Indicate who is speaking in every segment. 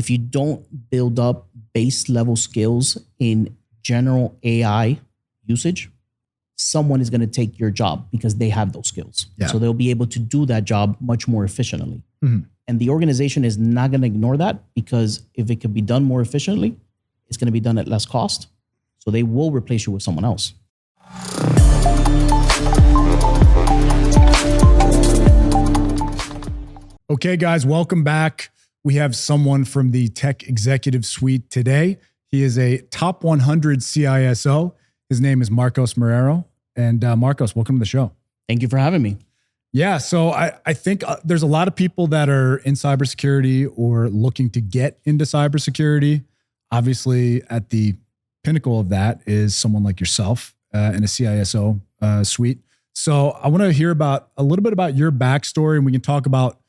Speaker 1: if you don't build up base level skills in general AI usage, someone is going to take your job because they have those skills.
Speaker 2: Yeah.
Speaker 1: So they'll be able to do that job much more efficiently.
Speaker 2: Mhm.
Speaker 1: And the organization is not going to ignore that, because if it can be done more efficiently, it's going to be done at less cost. So they will replace you with someone else.
Speaker 2: Okay, guys, welcome back. We have someone from the Tech Executive Suite today. He is a top 100 CISO. His name is Marcos Marrero. And Marcos, welcome to the show.
Speaker 1: Thank you for having me.
Speaker 2: Yeah, so I think there's a lot of people that are in cybersecurity or looking to get into cybersecurity. Obviously, at the pinnacle of that is someone like yourself in a CISO suite. So I want to hear about a little bit about your backstory, and we can talk about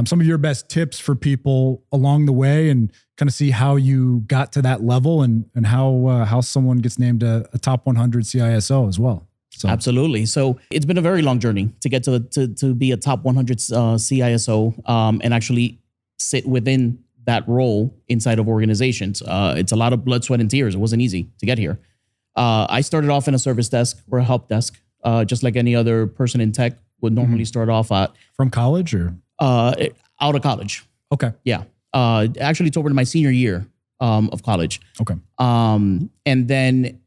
Speaker 2: some of your best tips for people along the way, and kind of see how you got to that level, and how someone gets named a top 100 CISO as well. So.
Speaker 1: Absolutely. So it's been a very long journey to get to be a top 100 CISO and actually sit within that role inside of organizations. It's a lot of blood, sweat, and tears. It wasn't easy to get here. I started off in a service desk or a help desk, just like any other person in tech would normally start off at.
Speaker 2: From college or?
Speaker 1: Out of college.
Speaker 2: Okay.
Speaker 1: Yeah. Actually toward my senior year of college.
Speaker 2: Okay.
Speaker 1: And then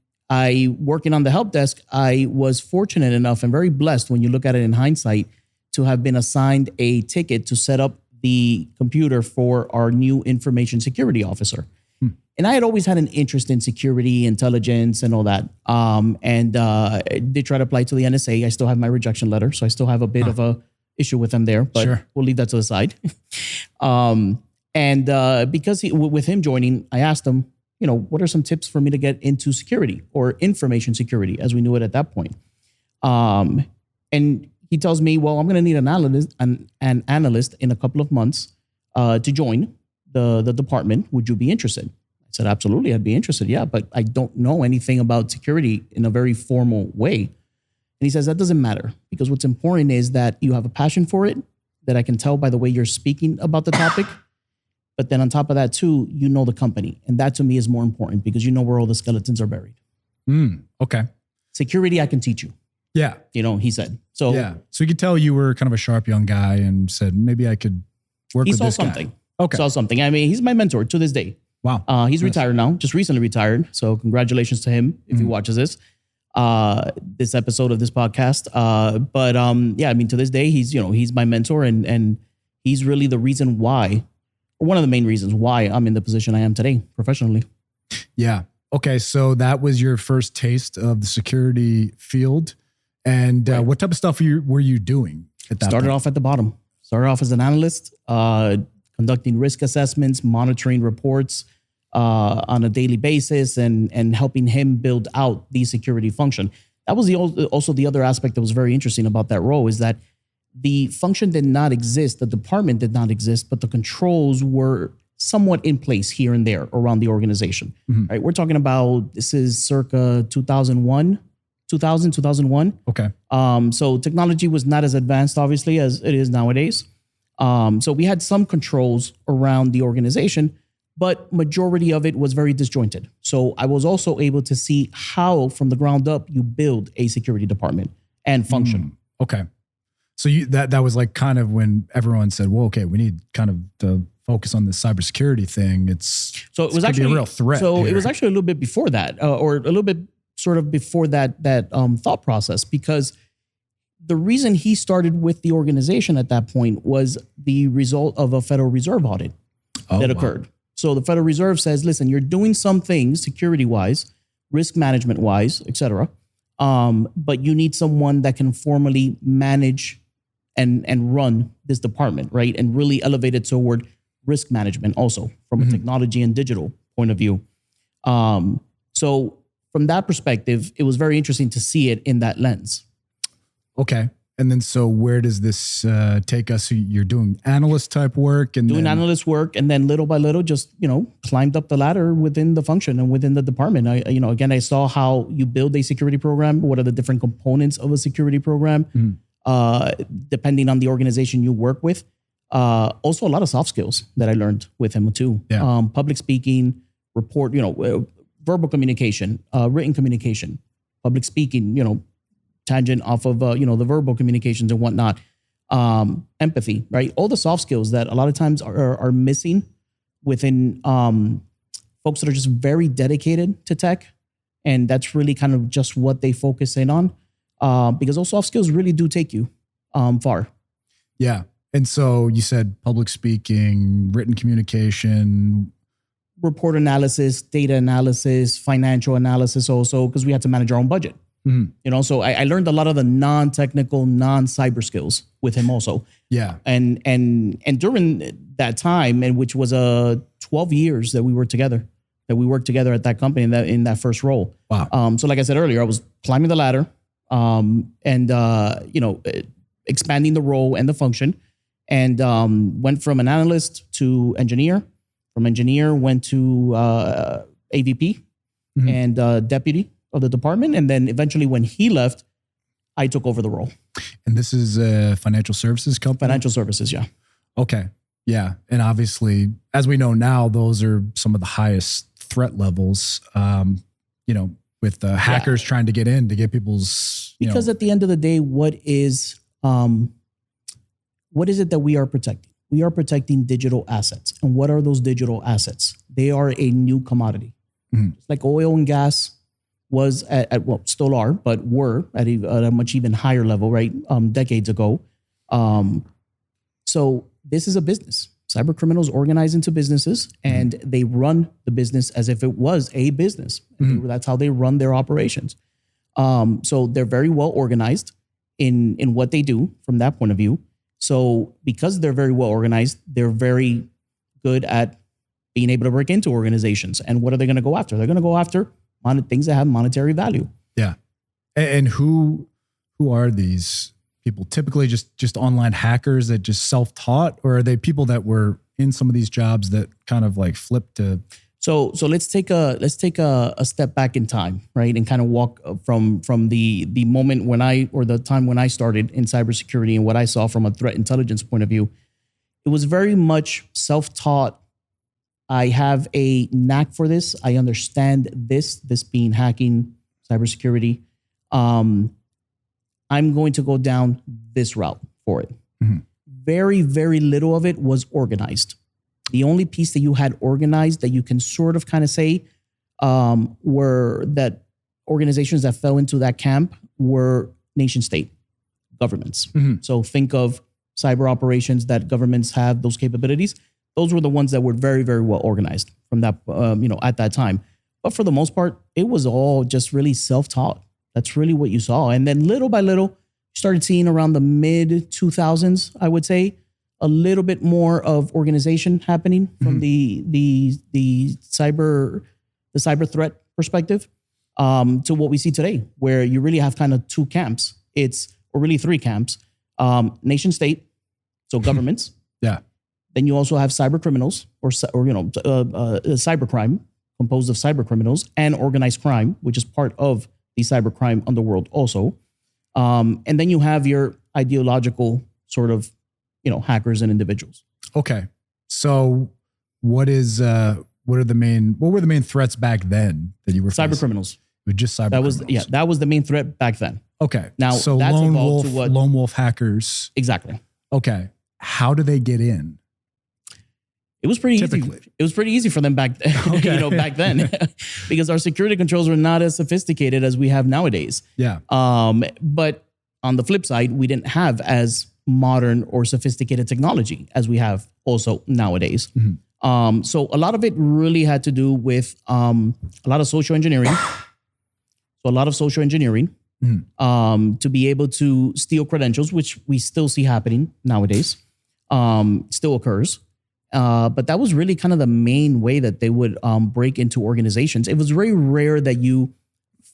Speaker 1: working on the help desk, I was fortunate enough and very blessed, when you look at it in hindsight, to have been assigned a ticket to set up the computer for our new information security officer. And I had always had an interest in security, intelligence, and all that. And I did try to apply to the NSA. I still have my rejection letter, so I still have a bit of a issue with them there, but we'll leave that to the side. Because with him joining, I asked him, what are some tips for me to get into security, or information security as we knew it at that point? And he tells me, well, I'm going to need an analyst in a couple of months to join the department. Would you be interested? I said, absolutely, I'd be interested. Yeah, but I don't know anything about security in a very formal way. And he says, that doesn't matter, because what's important is that you have a passion for it, that I can tell by the way you're speaking about the topic. But then on top of that too, you know the company. And that to me is more important, because you know where all the skeletons are buried.
Speaker 2: Okay.
Speaker 1: Security, I can teach you.
Speaker 2: Yeah.
Speaker 1: He said. So
Speaker 2: yeah. So you could tell you were kind of a sharp young guy and said, maybe I could work with this
Speaker 1: something.
Speaker 2: guy. Okay.
Speaker 1: Saw something. I mean, he's my mentor to this day.
Speaker 2: Wow.
Speaker 1: He's retired now, just recently retired. So congratulations to him if he watches this episode of this podcast. Yeah, I mean, to this day, he's my mentor, and he's really the reason why, or one of the main reasons why I'm in the position I am today professionally.
Speaker 2: Yeah. Okay. So that was your first taste of the security field. And what type of stuff were you doing at that
Speaker 1: Started
Speaker 2: point?
Speaker 1: off at the bottom. Started off as an analyst, conducting risk assessments, monitoring reports on a daily basis, and helping him build out the security function. That was also the other aspect that was very interesting about that role, is that the function did not exist, the department did not exist, but the controls were somewhat in place here and there around the organization. Right? We're talking about, this is circa 2001.
Speaker 2: Okay.
Speaker 1: So technology was not as advanced, obviously, as it is nowadays. So we had some controls around the organization, but majority of it was very disjointed. So I was also able to see how, from the ground up, you build a security department and function.
Speaker 2: Okay. So that was like kind of when everyone said, well, okay, we need kind of to focus on the cybersecurity thing. It was actually a real threat.
Speaker 1: So
Speaker 2: here.
Speaker 1: It was actually a little bit before that, or a little bit sort of before that thought process, because the reason he started with the organization at that point was the result of a Federal Reserve audit that occurred. So the Federal Reserve says, listen, you're doing some things security-wise, risk management-wise, et cetera, but you need someone that can formally manage and run this department, right? And really elevate it toward risk management also from a technology and digital point of view. So from that perspective, it was very interesting to see it in that lens.
Speaker 2: Okay. And then, so where does this take us? So you're doing analyst type work and
Speaker 1: doing analyst work, and then little by little, just, climbed up the ladder within the function and within the department. I saw how you build a security program. What are the different components of a security program? Depending on the organization you work with, Also a lot of soft skills that I learned with him too.
Speaker 2: Yeah.
Speaker 1: Public speaking, verbal communication, written communication, public speaking, tangent off of, the verbal communications and whatnot. Empathy, right? All the soft skills that a lot of times are missing within folks that are just very dedicated to tech. And that's really kind of just what they focus in on, because those soft skills really do take you far.
Speaker 2: Yeah. And so you said public speaking, written communication,
Speaker 1: report analysis, data analysis, financial analysis also, because we had to manage our own budget. Mm-hmm. So I learned a lot of the non-technical, non-cyber skills with him also.
Speaker 2: Yeah.
Speaker 1: And during that time, and which was 12 years that we were together, that we worked together at that company in that first role.
Speaker 2: Wow.
Speaker 1: So like I said earlier, I was climbing the ladder, expanding the role and the function, and went from an analyst to engineer. From engineer, went to AVP mm-hmm. and deputy of the department. And then eventually when he left, I took over the role.
Speaker 2: And this is a financial services company?
Speaker 1: Financial services, yeah.
Speaker 2: Okay. Yeah. And obviously, as we know now, those are some of the highest threat levels, with hackers trying to get in to get people's...
Speaker 1: Because at the end of the day, what is it that we are protecting? We are protecting digital assets. And what are those digital assets? They are a new commodity. Mm-hmm. Like oil and gas was still are, but were at a much even higher level, right? Decades ago. So this is a business. Cyber criminals organize into businesses and mm-hmm. they run the business as if it was a business. Mm-hmm. That's how they run their operations. So they're very well organized in what they do from that point of view. So because they're very well organized, they're very good at being able to break into organizations. And what are they going to go after? They're going to go after things that have monetary value.
Speaker 2: Yeah. And who are these people? Typically just online hackers that just self-taught, or are they people that were in some of these jobs that kind of like flipped to?
Speaker 1: So let's take a step back in time, right? And kind of walk from the moment the time when I started in cybersecurity and what I saw from a threat intelligence point of view. It was very much self-taught. I have a knack for this. I understand this being hacking, cybersecurity. I'm going to go down this route for it. Mm-hmm. Very, very little of it was organized. The only piece that you had organized that you can sort of kind of say were that organizations that fell into that camp were nation state governments. Mm-hmm. So think of cyber operations that governments have those capabilities. Those were the ones that were very, very well organized from that, at that time. But for the most part, it was all just really self-taught. That's really what you saw. And then little by little, you started seeing around the mid 2000s, I would say, a little bit more of organization happening from mm-hmm. the cyber threat perspective to what we see today, where you really have kind of two camps. Or really three camps: nation state, so governments.
Speaker 2: Yeah.
Speaker 1: Then you also have cyber criminals, or cyber crime, composed of cyber criminals and organized crime, which is part of the cyber crime underworld also. And then you have your ideological sort of hackers and individuals.
Speaker 2: Okay. So what were the main threats back then that you were facing?
Speaker 1: Cyber criminals.
Speaker 2: With just cyber criminals.
Speaker 1: That was the main threat back then.
Speaker 2: Okay.
Speaker 1: Now
Speaker 2: so
Speaker 1: that's
Speaker 2: lone wolf hackers.
Speaker 1: Exactly.
Speaker 2: Okay. How do they get in?
Speaker 1: It was pretty easy. It was pretty easy for them back back then because our security controls were not as sophisticated as we have nowadays.
Speaker 2: Yeah.
Speaker 1: But on the flip side, we didn't have as modern or sophisticated technology as we have also nowadays. Mm-hmm. So a lot of it really had to do with a lot of social engineering. Mm-hmm. To be able to steal credentials, which we still see happening nowadays, still occurs. But that was really kind of the main way that they would break into organizations. It was very rare that you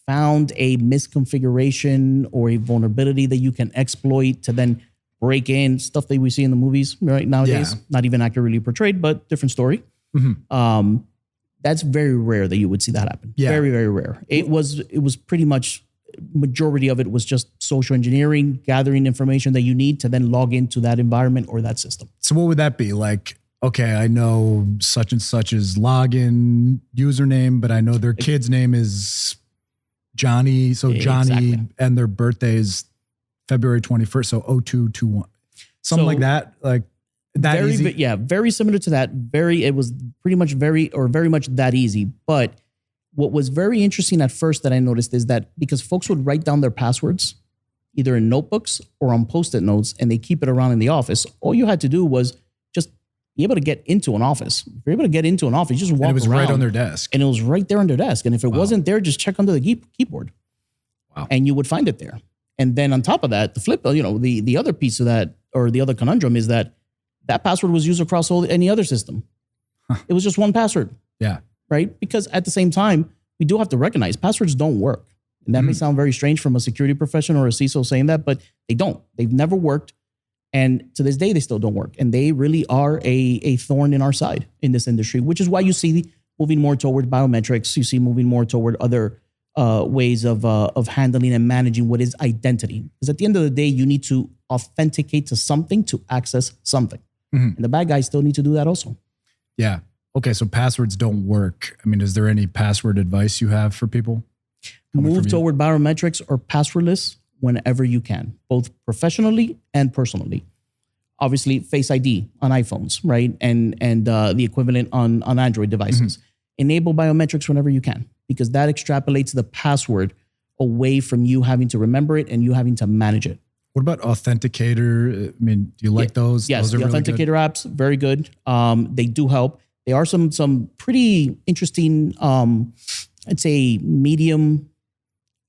Speaker 1: found a misconfiguration or a vulnerability that you can exploit to then break in, stuff that we see in the movies right nowadays. Yeah. Not even accurately portrayed, but different story. Mm-hmm. That's very rare that you would see that happen. Yeah. Very, very rare. It was pretty much majority of it was just social engineering, gathering information that you need to then log into that environment or that system.
Speaker 2: So what would that be? Like, okay, I know such and such's login username, but I know their kid's name is Johnny. So Johnny and their birthday is February 21st. So 0221. Something like that. Like that
Speaker 1: very,
Speaker 2: easy.
Speaker 1: Yeah, very similar to that. It was pretty much very much that easy. But what was very interesting at first that I noticed is that because folks would write down their passwords either in notebooks or on Post-it notes and they keep it around in the office, all you had to do was just be able to get into an office. If you're able to get into an office, you just walk around.
Speaker 2: And it was right on their desk.
Speaker 1: And it was right there on their desk. And if it wasn't there, just check under the keyboard.
Speaker 2: Wow.
Speaker 1: And you would find it there. And then on top of that, the other piece of that, or the other conundrum, is that password was used across any other system. It was just one password.
Speaker 2: Yeah.
Speaker 1: Right? Because at the same time, we do have to recognize passwords don't work. And that may sound very strange from a security professional or a CISO saying that, but they don't. They've never worked. And to this day, they still don't work. And they really are a thorn in our side in this industry, which is why you see moving more toward biometrics. You see moving more toward other ways of handling and managing what is identity. Because at the end of the day, you need to authenticate to something to access something. And the bad guys still need to do that also.
Speaker 2: Yeah. Okay. So passwords don't work. I mean, is there any password advice you have for people?
Speaker 1: Move toward biometrics or passwordless whenever you can, both professionally and personally. Obviously, Face ID on iPhones, right? And the equivalent on Android devices. Enable biometrics whenever you can, because that extrapolates the password away from you having to remember it and you having to manage it.
Speaker 2: What about Authenticator? I mean, do you like those?
Speaker 1: Yes,
Speaker 2: those are
Speaker 1: the
Speaker 2: really
Speaker 1: Authenticator
Speaker 2: good.
Speaker 1: apps, very good. They do help. There are some pretty interesting, I'd say medium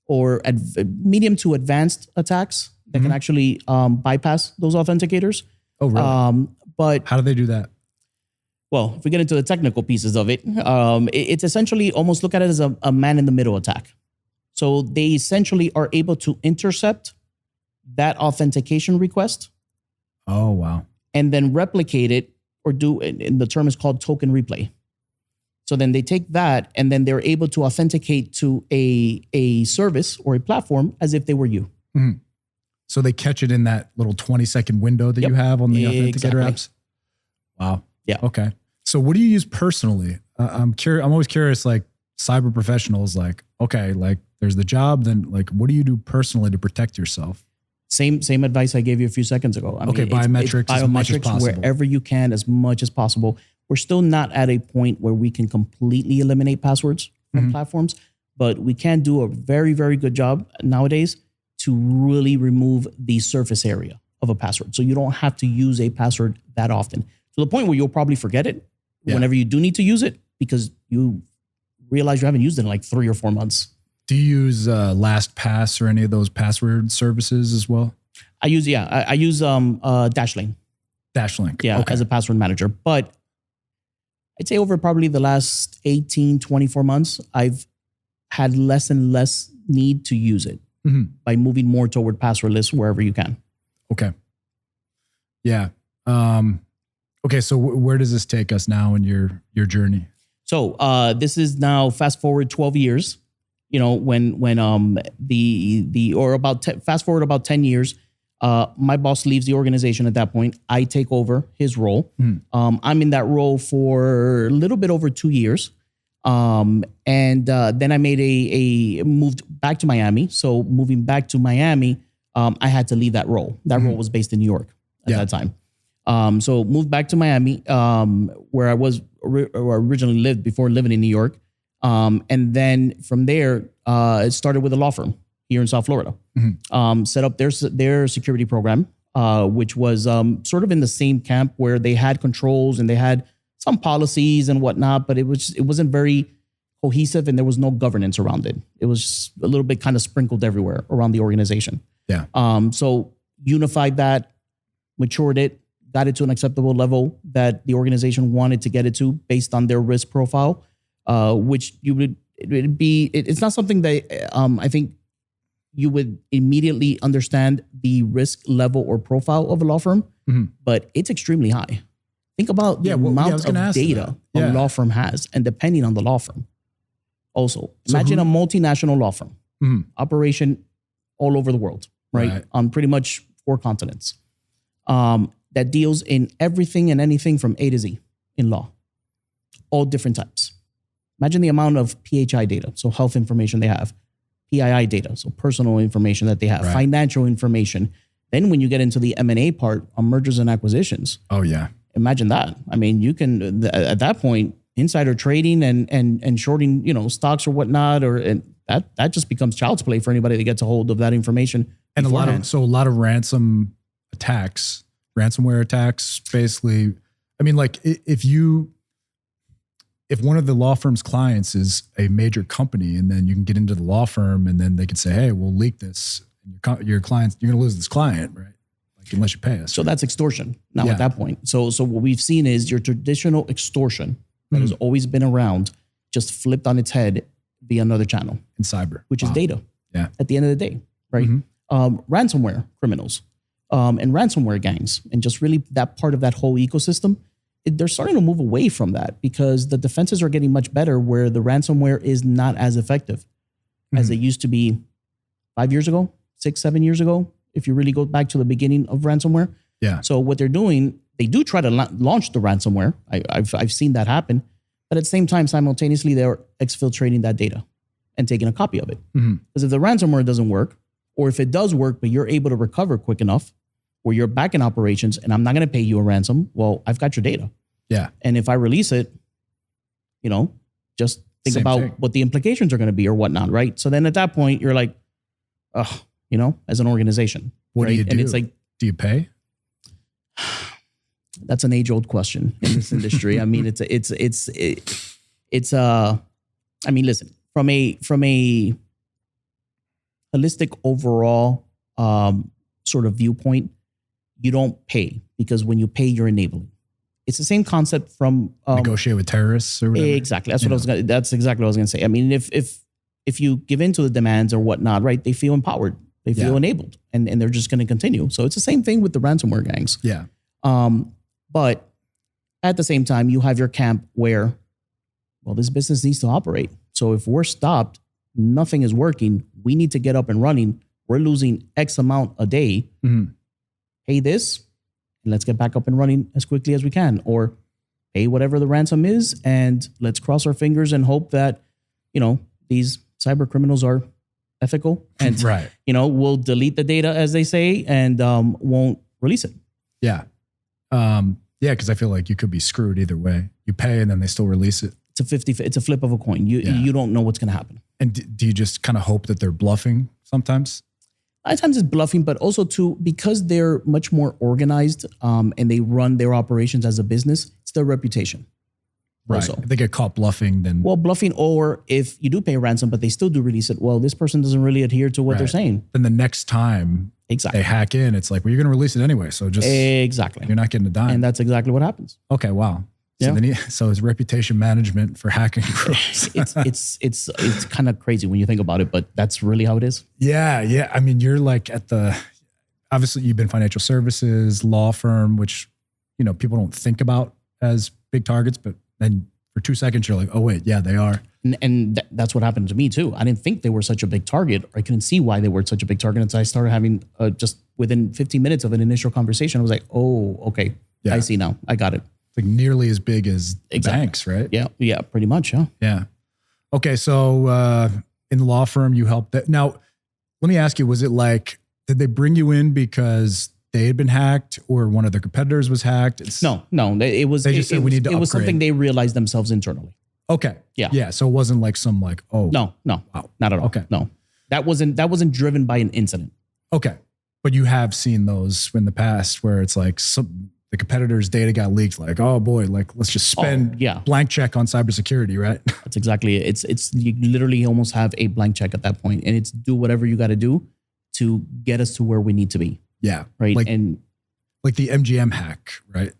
Speaker 1: to advanced attacks that can actually bypass those authenticators.
Speaker 2: Oh, really?
Speaker 1: But
Speaker 2: how do they do that?
Speaker 1: Well, if we get into the technical pieces of it, it's essentially almost look at it as a man-in-the-middle attack. So they essentially are able to intercept that authentication request.
Speaker 2: Oh, wow.
Speaker 1: And then replicate it or and the term is called token replay. So then they take that and then they're able to authenticate to a service or a platform as if they were you.
Speaker 2: So they catch it in that little 20-second window that you have on the Authenticator apps? Wow.
Speaker 1: Yeah.
Speaker 2: Okay. So what do you use personally? I'm curious. I'm always curious, like cyber professionals, like, okay, like there's the job, then like, what do you do personally to protect yourself?
Speaker 1: Same advice I gave you a few seconds ago. I mean,
Speaker 2: biometrics as much as possible.
Speaker 1: Wherever you can, as much as possible. We're still not at a point where we can completely eliminate passwords from platforms, but we can do a very, very good job nowadays to really remove the surface area of a password. So you don't have to use a password that often. To the point where you'll probably forget it whenever you do need to use it because you realize you haven't used it in like 3 or 4 months.
Speaker 2: Do you use LastPass or any of those password services as well?
Speaker 1: I use Dashlane.
Speaker 2: Dashlane.
Speaker 1: Yeah, as a password manager. But I'd say over probably the last 18, 24 months, I've had less and less need to use it by moving more toward passwordless wherever you can.
Speaker 2: Okay. Yeah. Okay. So where does this take us now in your journey?
Speaker 1: So this is now fast forward 12 years. You know, when fast forward about 10 years, my boss leaves the organization at that point. I take over his role. I'm in that role for a little bit over 2 years. And then I made moved back to Miami. So moving back to Miami, I had to leave that role. That role was based in New York at that time. So moved back to Miami, where I originally lived before living in New York. And then from there, it started with a law firm here in South Florida. Set up their security program, which was sort of in the same camp where they had controls and they had some policies and whatnot, but it wasn't very cohesive and there was no governance around it. It was just a little bit kind of sprinkled everywhere around the organization. Yeah. So unified that, matured it, got it to an acceptable level that the organization wanted to get it to based on their risk profile. Which it's not something that I think you would immediately understand the risk level or profile of a law firm, but it's extremely high. Think about the amount of data a law firm has, and depending on the law firm. Also, imagine a multinational law firm. operation all over the world, right? On pretty much 4 continents. That deals in everything and anything from A to Z in law, all different types. Imagine the amount of PHI data, so health information they have, PII data, so personal information that they have, financial information. Then when you get into the M&A part on mergers and acquisitions.
Speaker 2: Oh, yeah.
Speaker 1: Imagine that. I mean, you can, at that point, insider trading and shorting, stocks or whatnot, and that just becomes child's play for anybody that gets a hold of that information.
Speaker 2: And a lot of ransom attacks, ransomware attacks, basically. I mean, like if one of the law firm's clients is a major company, and then you can get into the law firm and then they can say, hey, we'll leak this. Your clients, you're going to lose this client, right? Like unless you pay us.
Speaker 1: So that's extortion now at that point. So what we've seen is your traditional extortion that has always been around just flipped on its head via another channel.
Speaker 2: In cyber.
Speaker 1: Which is data.
Speaker 2: Yeah.
Speaker 1: At the end of the day, right? Ransomware criminals and ransomware gangs and just really that part of that whole ecosystem, they're starting to move away from that because the defenses are getting much better where the ransomware is not as effective as it used to be 5 years ago, 6, 7 years ago, if you really go back to the beginning of ransomware.
Speaker 2: Yeah.
Speaker 1: So what they're doing, they do try to launch the ransomware. I've seen that happen. But at the same time, simultaneously, they're exfiltrating that data and taking a copy of it. Because if the ransomware doesn't work, or if it does work, but you're able to recover quick enough, or you're back in operations and I'm not going to pay you a ransom, well, I've got your data.
Speaker 2: Yeah.
Speaker 1: And if I release it, just think about what the implications are going to be or whatnot, right? So then at that point, you're like, as an organization.
Speaker 2: What do you do?
Speaker 1: And it's like,
Speaker 2: do you pay?
Speaker 1: That's an age-old question in this industry. I mean, I mean, listen, from a holistic overall sort of viewpoint, you don't pay because when you pay, you're enabling. It's the same concept from
Speaker 2: negotiate with terrorists or whatever.
Speaker 1: Exactly. That's exactly what I was going to say. I mean, if you give in to the demands or whatnot, right? They feel empowered. They feel enabled, and they're just going to continue. So it's the same thing with the ransomware gangs.
Speaker 2: Yeah.
Speaker 1: But at the same time, you have your camp where, well, this business needs to operate. So if we're stopped, nothing is working. We need to get up and running. We're losing X amount a day. Pay this, and let's get back up and running as quickly as we can. Or pay whatever the ransom is, and let's cross our fingers and hope that, these cyber criminals are ethical and, we'll delete the data, as they say, and won't release it.
Speaker 2: Yeah. Because I feel like you could be screwed either way. You pay and then they still release it.
Speaker 1: It's a flip of a coin. You don't know what's going to happen.
Speaker 2: And do you just kind of hope that they're bluffing sometimes?
Speaker 1: A lot of times it's bluffing, but also too, because they're much more organized and they run their operations as a business, it's their reputation.
Speaker 2: Right.
Speaker 1: Also.
Speaker 2: If they get caught bluffing, then...
Speaker 1: Well, bluffing, or if you do pay ransom, but they still do release it, well, this person doesn't really adhere to what they're saying.
Speaker 2: Then the next time they hack in, it's like, well, you're going to release it anyway. So just...
Speaker 1: Exactly.
Speaker 2: You're not getting a dime.
Speaker 1: And that's exactly what happens.
Speaker 2: Okay, wow. So so it's reputation management for hacking groups.
Speaker 1: it's kind of crazy when you think about it, but that's really how it is.
Speaker 2: Yeah. I mean, you're like obviously you've been financial services, law firm, which, people don't think about as big targets, but then for 2 seconds you're like, oh wait, yeah, they are.
Speaker 1: And that's what happened to me too. I didn't think they were such a big target. I couldn't see why they were such a big target until I started having just within 15 minutes of an initial conversation, I was like, oh, okay. Yeah. I see now. I got it.
Speaker 2: Like nearly as big as banks, right?
Speaker 1: Yeah, pretty much.
Speaker 2: Yeah. Okay, so in the law firm, you helped that. Now, let me ask you: was it like, did they bring you in because they had been hacked, or one of their competitors was hacked?
Speaker 1: No. It was.
Speaker 2: They just said we need to upgrade.
Speaker 1: It was something they realized themselves internally.
Speaker 2: Okay. Yeah. So it wasn't like some like, oh
Speaker 1: no, wow, not at all.
Speaker 2: Okay.
Speaker 1: No, that wasn't driven by an incident.
Speaker 2: Okay, but you have seen those in the past where it's like the competitor's data got leaked, like, oh boy, like let's just spend blank check on cybersecurity, right?
Speaker 1: That's exactly it. It's you literally almost have a blank check at that point, and it's do whatever you got to do to get us to where we need to be.
Speaker 2: Yeah.
Speaker 1: Right.
Speaker 2: Like the MGM hack, right?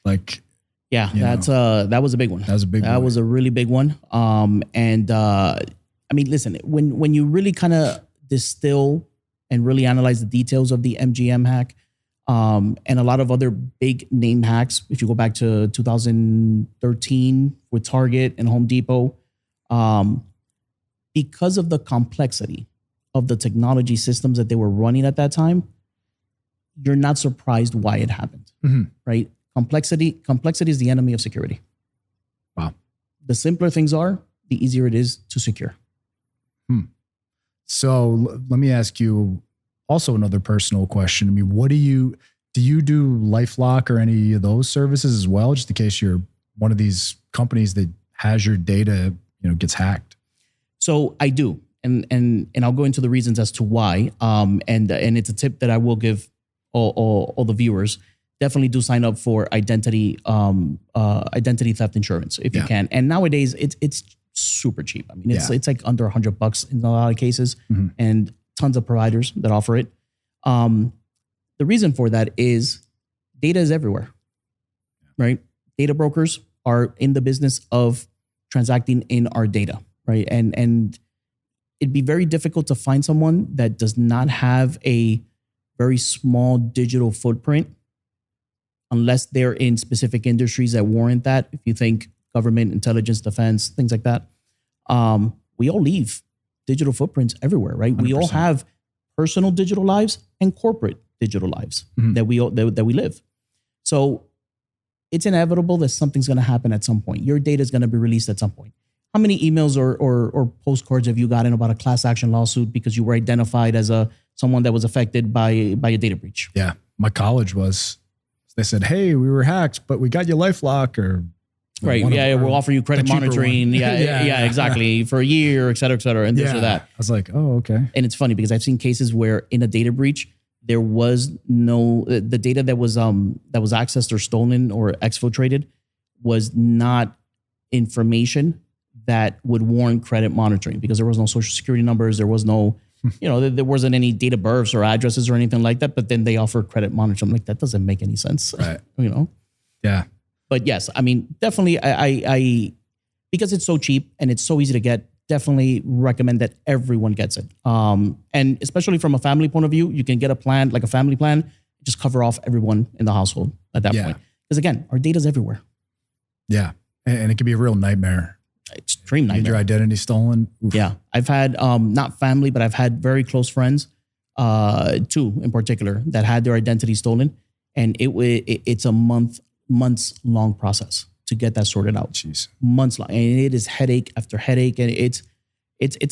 Speaker 2: Like,
Speaker 1: that was a big one. That was a really big one. I mean, listen, when you really kind of distill and really analyze the details of the MGM hack, and a lot of other big name hacks, if you go back to 2013 with Target and Home Depot, because of the complexity of the technology systems that they were running at that time, you're not surprised why it happened, right? Complexity is the enemy of security.
Speaker 2: Wow.
Speaker 1: The simpler things are, the easier it is to secure.
Speaker 2: So let me ask you also another personal question. I mean, do you do LifeLock or any of those services as well, just in case you're one of these companies that has your data, gets hacked?
Speaker 1: So I do, and I'll go into the reasons as to why. And it's a tip that I will give all the viewers. Definitely do sign up for identity theft insurance if you can. And nowadays it's super cheap. I mean, it's like under $100 in a lot of cases, and tons of providers that offer it. The reason for that is data is everywhere, right? Data brokers are in the business of transacting in our data, right? And it'd be very difficult to find someone that does not have a very small digital footprint unless they're in specific industries that warrant that. If you think government, intelligence, defense, things like that, we all leave digital footprints everywhere, right? 100%. We all have personal digital lives and corporate digital lives that we live. So it's inevitable that something's going to happen at some point. Your data is going to be released at some point. How many emails or postcards have you gotten about a class action lawsuit because you were identified as someone that was affected by a data breach?
Speaker 2: Yeah, my college was. They said, "Hey, we were hacked, but we got you LifeLock or."
Speaker 1: Right. Yeah. We'll offer you credit monitoring. Yeah, exactly. For a year, et cetera, and this or that.
Speaker 2: I was like, oh, okay.
Speaker 1: And it's funny because I've seen cases where in a data breach, there was the data that was accessed or stolen or exfiltrated was not information that would warrant credit monitoring because there was no social security numbers. There was no, there wasn't any date of births or addresses or anything like that. But then they offer credit monitoring. I'm like, that doesn't make any sense.
Speaker 2: Right.
Speaker 1: Yeah. But yes, I mean, definitely I because it's so cheap and it's so easy to get, definitely recommend that everyone gets it. And especially from a family point of view, you can get a plan, like a family plan, just cover off everyone in the household at that point. Because again, our data's everywhere.
Speaker 2: Yeah. And it can be a real nightmare.
Speaker 1: Extreme nightmare.
Speaker 2: Get your identity stolen. Oof.
Speaker 1: Yeah. I've had, not family, but I've had very close friends, two in particular, that had their identity stolen. And it's a months long process to get that sorted out.
Speaker 2: Jeez.
Speaker 1: Months long. And it is headache after headache. And it's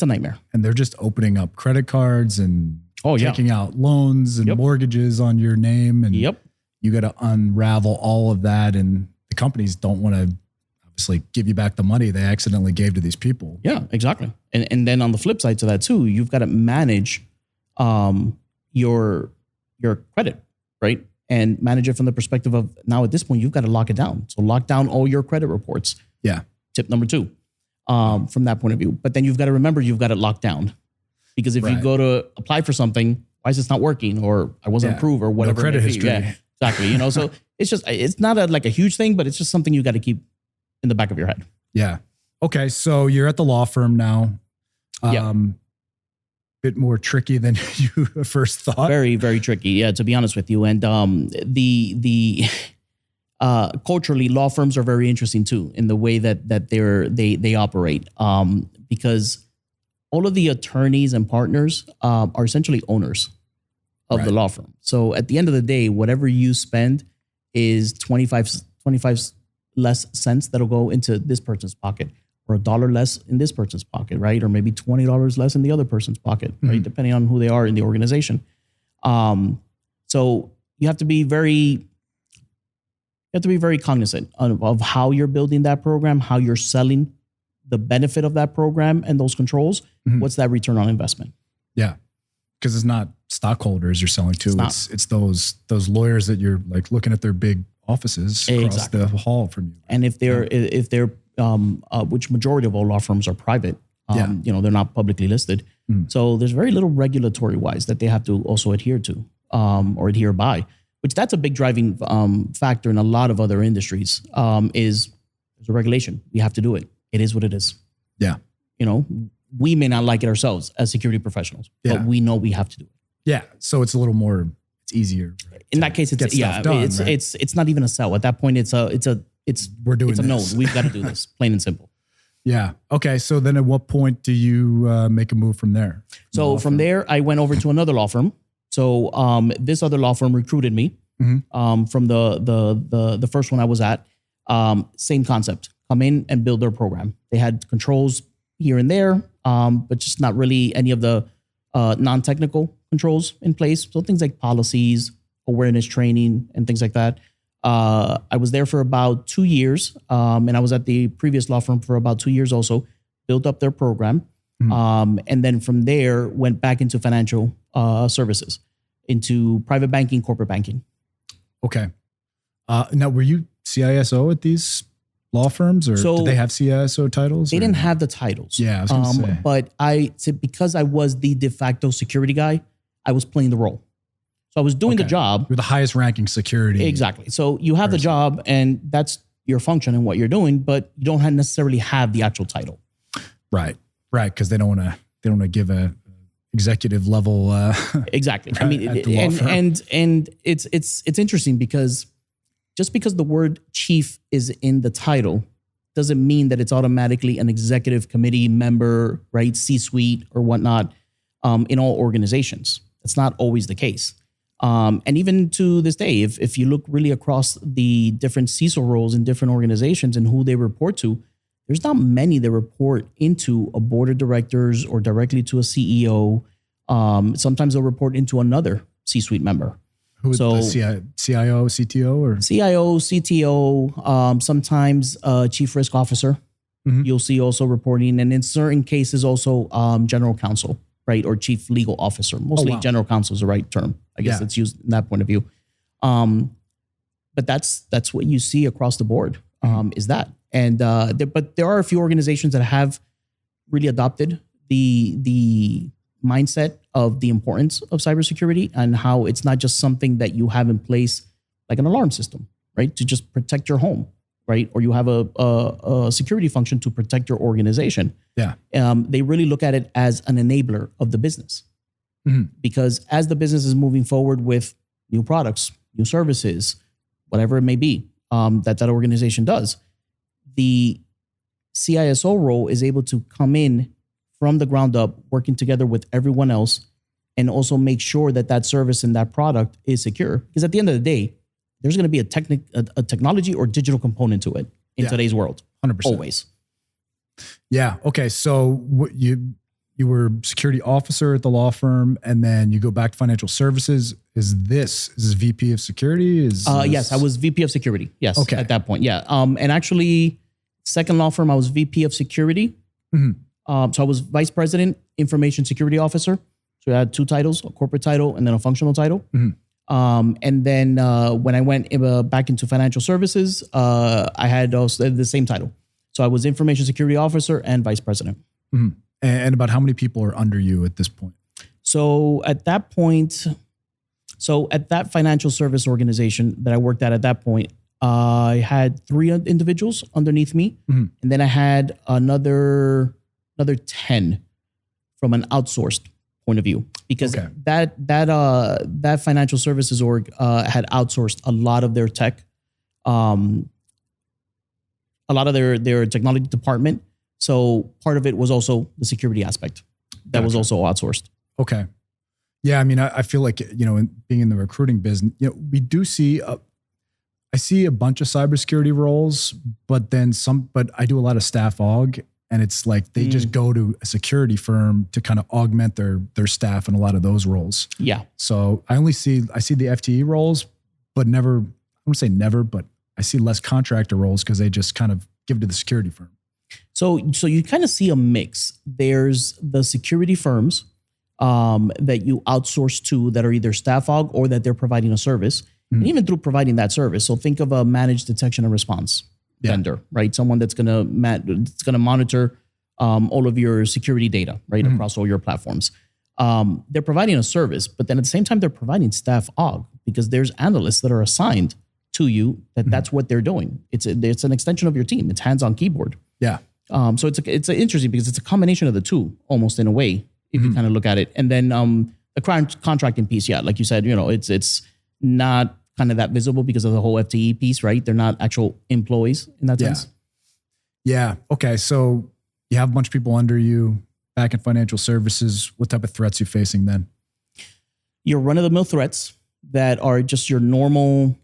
Speaker 1: a nightmare.
Speaker 2: And they're just opening up credit cards and taking out loans and mortgages on your name. And you got to unravel all of that. And the companies don't want to obviously give you back the money they accidentally gave to these people.
Speaker 1: Yeah, exactly. And then on the flip side to that too, you've got to manage your credit, right? And manage it from the perspective of now at this point, you've got to lock it down. So lock down all your credit reports.
Speaker 2: Yeah.
Speaker 1: Tip number 2, from that point of view. But then you've got to remember you've got it locked down. Because if you go to apply for something, why is this not working? Or I wasn't approved or whatever.
Speaker 2: No credit history.
Speaker 1: Yeah, exactly. So it's not like a huge thing, but it's just something you got to keep in the back of your head.
Speaker 2: Yeah. Okay. So you're at the law firm now. Bit more tricky than you first thought.
Speaker 1: Very, very tricky. Yeah, to be honest with you. And the culturally, law firms are very interesting too in the way that they operate. Because all of the attorneys and partners are essentially owners of the law firm. So at the end of the day, whatever you spend is 25 less cents that'll go into this person's pocket, or $1 less in this person's pocket, right? Or maybe $20 less in the other person's pocket, right? Depending on who they are in the organization. So you have to be very cognizant of how you're building that program, how you're selling the benefit of that program and those controls. What's that return on investment?
Speaker 2: Yeah. Because it's not stockholders you're selling to. It's those lawyers that you're like looking at their big offices across the hall from you.
Speaker 1: And if they're which majority of all law firms are private, they're not publicly listed. So there's very little regulatory wise that they have to also adhere to or adhere by, which that's a big driving factor in a lot of other industries is there's a regulation. We have to do it. It is what it is.
Speaker 2: Yeah.
Speaker 1: We may not like it ourselves as security professionals, but we know we have to do it.
Speaker 2: Yeah. So it's a little more, it's easier.
Speaker 1: In that case, it's not even a sell. At that point, it's a no. We've got to do this, plain and simple.
Speaker 2: Yeah. Okay. So then at what point do you make a move from there?
Speaker 1: So from there, I went over to another law firm. So this other law firm recruited me from the first one I was at. Same concept. Come in and build their program. They had controls here and there, but just not really any of the non-technical controls in place. So things like policies, awareness training, and things like that. I was there for about 2 years, and I was at the previous law firm for about 2 years also, built up their program. And then from there, went back into financial services, into private banking, corporate banking.
Speaker 2: Okay. Now, were you CISO at these law firms, or did they have CISO titles?
Speaker 1: They didn't have the titles.
Speaker 2: Yeah, I was going to say.
Speaker 1: But because I was the de facto security guy, I was playing the role. So I was doing the job.
Speaker 2: You're the highest ranking security.
Speaker 1: Exactly. So you have the job, and that's your function and what you're doing, but you don't necessarily have the actual title.
Speaker 2: Right. Right. Because they don't want to give a executive level.
Speaker 1: Exactly. I mean, and it's interesting because just because the word chief is in the title doesn't mean that it's automatically an executive committee member, right? C-suite or whatnot, in all organizations. That's not always the case. And even to this day, if you look really across the different CISO roles in different organizations and who they report to, there's not many that report into a board of directors or directly to a CEO. Sometimes they'll report into another C-suite member.
Speaker 2: Who is the CIO, CTO, or
Speaker 1: CIO, CTO, sometimes chief risk officer. You'll see also reporting, and in certain cases also general counsel, right, or chief legal officer. Mostly general counsel is the right term. I guess it's used in that point of view. But that's what you see across the board. Is that, and but there are a few organizations that have really adopted the mindset of the importance of cybersecurity and how it's not just something that you have in place like an alarm system, right, to just protect your home, right, or you have a security function to protect your organization.
Speaker 2: Yeah,
Speaker 1: they really look at it as an enabler of the business, because as the business is moving forward with new products, new services, whatever it may be, that organization does, the CISO role is able to come in from the ground up, working together with everyone else, and also make sure that that service and that product is secure. Because at the end of the day, there's going to be a technology or digital component to it in today's world.
Speaker 2: 100%.
Speaker 1: Always.
Speaker 2: Yeah. Okay. So you were security officer at the law firm, and then you go back to financial services. Is this VP of security?
Speaker 1: Yes, I was VP of security. Yes.
Speaker 2: Okay.
Speaker 1: At that point. Yeah. And actually, second law firm, I was VP of security. So I was vice president, information security officer. So I had 2 titles, a corporate title and then a functional title. And then when I went back into financial services, I had also the same title. So I was information security officer and vice president.
Speaker 2: And about how many people are under you at this point?
Speaker 1: So at that point, at that financial service organization that I worked at that point, I had 3 individuals underneath me. And then I had another 10 from an outsourced point of view, because that financial services org had outsourced a lot of their tech, a lot of their technology department. So part of it was also the security aspect that was also outsourced.
Speaker 2: Okay. Yeah. I mean, I feel like, being in the recruiting business, we do see, I see a bunch of cybersecurity roles, but I do a lot of staff aug. And it's like they just go to a security firm to kind of augment their staff in a lot of those roles. Yeah. So I see the FTE roles, but never, I wouldn't say never, but I see less contractor roles because they just kind of give to the security firm.
Speaker 1: So you kind of see a mix. There's the security firms that you outsource to that are either staff aug or that they're providing a service. And even through providing that service. So think of a managed detection and response vendor, right? Someone that's going to monitor all of your security data, right, across all your platforms. They're providing a service, but then at the same time, they're providing staff aug because there's analysts that are assigned to you that's what they're doing. It's an extension of your team. It's hands-on keyboard. Yeah. So it's interesting because it's a combination of the two, almost in a way, if you kind of look at it. And then the contracting piece, like you said, it's not kind of that visible because of the whole FTE piece, right? They're not actual employees in that sense.
Speaker 2: Yeah. Okay. So you have a bunch of people under you back in financial services. What type of threats are you facing then?
Speaker 1: Your run-of-the-mill threats that are just your normal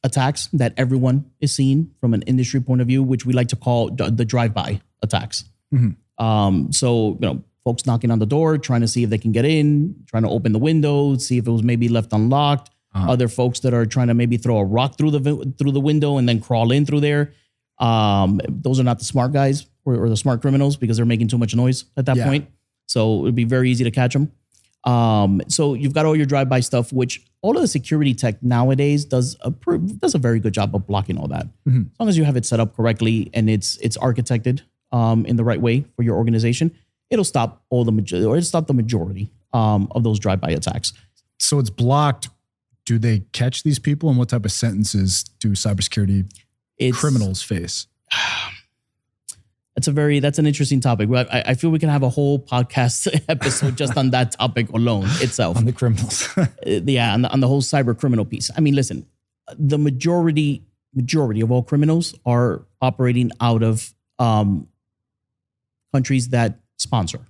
Speaker 1: attacks that everyone is seeing from an industry point of view, which we like to call the drive-by attacks. So, folks knocking on the door, trying to see if they can get in, trying to open the window, see if it was maybe left unlocked. Other folks that are trying to maybe throw a rock through the window and then crawl in through there. Those are not the smart guys or the smart criminals because they're making too much noise at that point. So it'd be very easy to catch them. So you've got all your drive-by stuff, which all of the security tech nowadays does a very good job of blocking all that. As long as you have it set up correctly and it's architected in the right way for your organization, it'll stop the majority of those drive-by attacks.
Speaker 2: So it's blocked. Do they catch these people, and what type of sentences do cybersecurity criminals face?
Speaker 1: That's an interesting topic. I feel we can have a whole podcast episode just on that topic alone itself.
Speaker 2: On the criminals.
Speaker 1: On the whole cyber criminal piece. I mean, listen, the majority of all criminals are operating out of countries that sponsor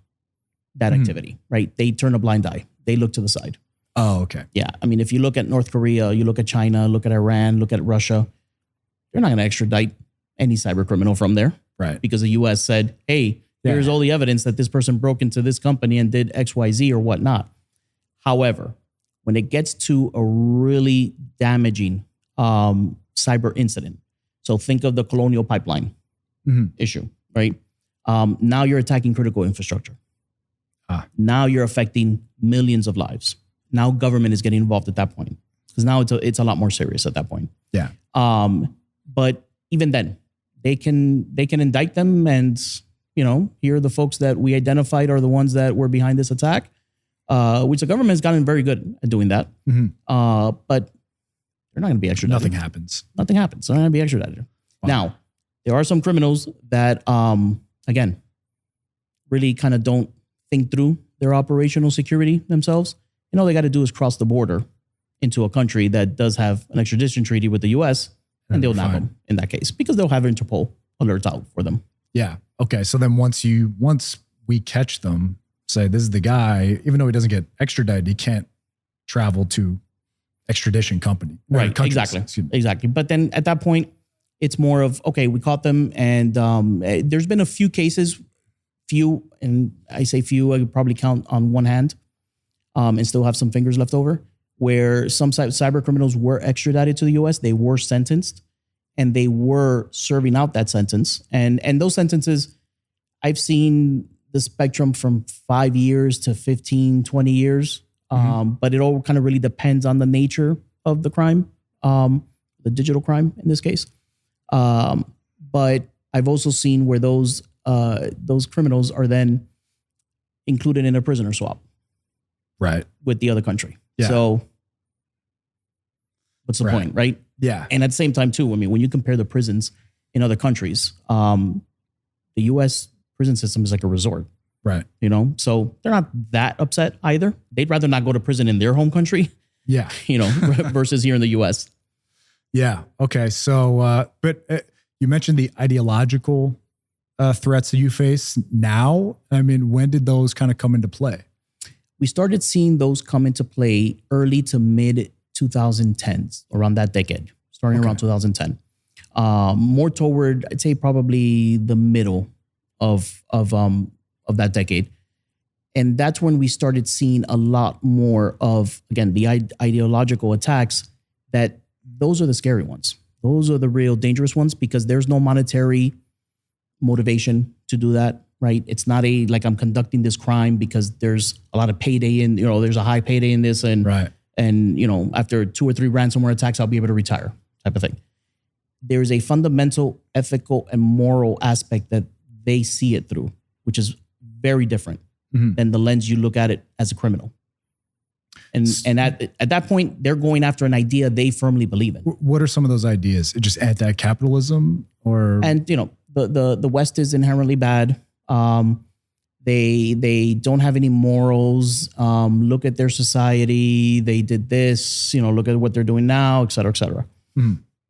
Speaker 1: that activity, right? They turn a blind eye. They look to the side.
Speaker 2: Oh, okay.
Speaker 1: Yeah. I mean, if you look at North Korea, you look at China, look at Iran, look at Russia, they're not going to extradite any cyber criminal from there.
Speaker 2: Right.
Speaker 1: Because the U.S. said, hey, here's all the evidence that this person broke into this company and did X, Y, Z or whatnot. However, when it gets to a really damaging cyber incident, so think of the Colonial Pipeline issue, right? Now you're attacking critical infrastructure. Now you're affecting millions of lives. Now government is getting involved at that point because now it's a lot more serious at that point.
Speaker 2: Yeah.
Speaker 1: But even then, they can indict them, and here are the folks that we identified are the ones that were behind this attack, which the government has gotten very good at doing that. But they're not going to be extradited.
Speaker 2: Nothing happens.
Speaker 1: They're not going to be extradited. Wow. Now, there are some criminals that, again, really kind of don't think through their operational security themselves. All they got to do is cross the border into a country that does have an extradition treaty with the U.S., and they'll nab them in that case because they'll have Interpol alerts out for them.
Speaker 2: Yeah. Okay. So then once we catch them, say this is the guy, even though he doesn't get extradited, he can't travel to extradition company.
Speaker 1: Right.
Speaker 2: Countries.
Speaker 1: Exactly. But then at that point, it's more of, okay, we caught them. And there's been a few cases, and I say few, I could probably count on one hand and still have some fingers left over, where some cyber criminals were extradited to the U.S. They were sentenced and they were serving out that sentence. And those sentences, I've seen the spectrum from 5 years to 15, 20 years. But it all kind of really depends on the nature of the crime, the digital crime in this case. But I've also seen where those criminals are then included in a prisoner swap.
Speaker 2: Right.
Speaker 1: With the other country.
Speaker 2: Yeah.
Speaker 1: So what's the point, right?
Speaker 2: Yeah.
Speaker 1: And at the same time too, I mean, when you compare the prisons in other countries, the U.S. prison system is like a resort.
Speaker 2: Right.
Speaker 1: So they're not that upset either. They'd rather not go to prison in their home country.
Speaker 2: Yeah.
Speaker 1: Versus here in the U.S.
Speaker 2: Yeah. Okay. So, but you mentioned the ideological threats that you face now. I mean, when did those kind of come into play?
Speaker 1: We started seeing those come into play early to mid 2010s, around that decade, starting around 2010. More toward, I'd say probably the middle of that decade. And that's when we started seeing a lot more of, again, the ideological attacks. That those are the scary ones. Those are the real dangerous ones because there's no monetary motivation to do that. Right. It's not like I'm conducting this crime because there's a lot of payday in, there's a high payday in this. And,
Speaker 2: right.
Speaker 1: And, after 2 or 3 ransomware attacks, I'll be able to retire type of thing. There's a fundamental ethical and moral aspect that they see it through, which is very different than the lens you look at it as a criminal. And at that point, they're going after an idea they firmly believe in.
Speaker 2: What are some of those ideas? Just anti-capitalism or?
Speaker 1: And, the West is inherently bad. They don't have any morals. Look at their society. They did this, look at what they're doing now, et cetera, et cetera.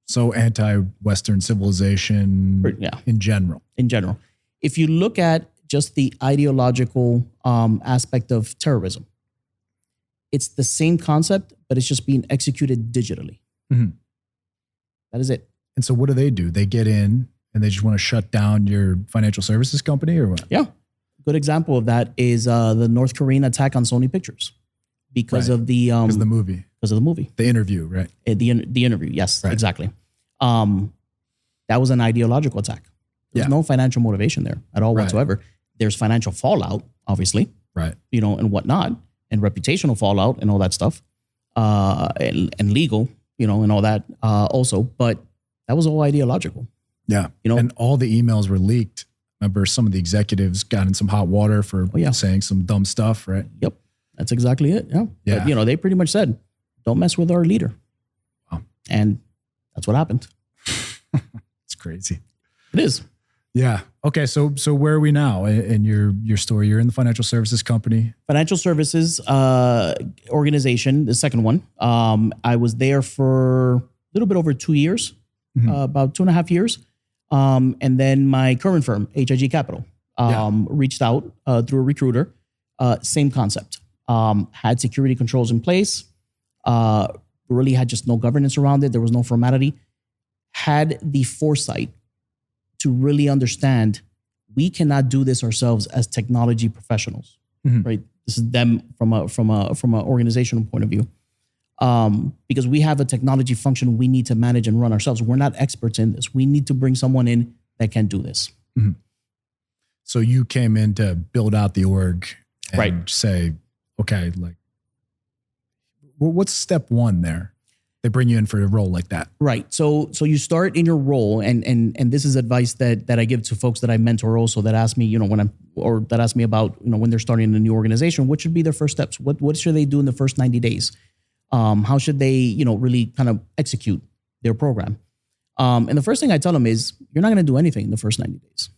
Speaker 2: So anti-Western civilization in general.
Speaker 1: In general. If you look at just the ideological aspect of terrorism, it's the same concept, but it's just being executed digitally.
Speaker 2: Mm-hmm.
Speaker 1: That is it.
Speaker 2: And so what do? They get in and they just want to shut down your financial services company or what?
Speaker 1: Yeah. Good example of that is the North Korean attack on Sony Pictures because of the
Speaker 2: movie.
Speaker 1: Because of the movie.
Speaker 2: The interview, right?
Speaker 1: The interview, yes, right. Exactly. That was an ideological attack. There's no financial motivation there at all whatsoever. There's financial fallout, obviously,
Speaker 2: right?
Speaker 1: And whatnot, and reputational fallout and all that stuff, and legal, and all that also. But that was all ideological.
Speaker 2: Yeah, and all the emails were leaked. Remember, some of the executives got in some hot water for saying some dumb stuff, right?
Speaker 1: Yep, that's exactly it. Yeah. But, they pretty much said, "Don't mess with our leader," and that's what happened.
Speaker 2: It's crazy.
Speaker 1: It is.
Speaker 2: Yeah. Okay. So where are we now in your story? You're in the financial services company.
Speaker 1: Financial services organization, the second one. I was there for a little bit over 2 years, about 2.5 years. And then my current firm, HIG Capital, reached out through a recruiter. Same concept. Had security controls in place. Really had just no governance around it. There was no formality. Had the foresight to really understand we cannot do this ourselves as technology professionals, right? This is them from a organizational point of view, because we have a technology function we need to manage and run ourselves. We're not experts in this. We need to bring someone in that can do this.
Speaker 2: Mm-hmm. So you came in to build out the org and say, okay, like, what's step one there? They bring you in for a role like that. Right.
Speaker 1: So you start in your role, and this is advice that I give to folks that I mentor also that ask me, that ask me about, when they're starting a new organization, what should be their first steps? What should they do in the first 90 days? How should they, really kind of execute their program? And the first thing I tell them is, you're not going to do anything in the first 90 days.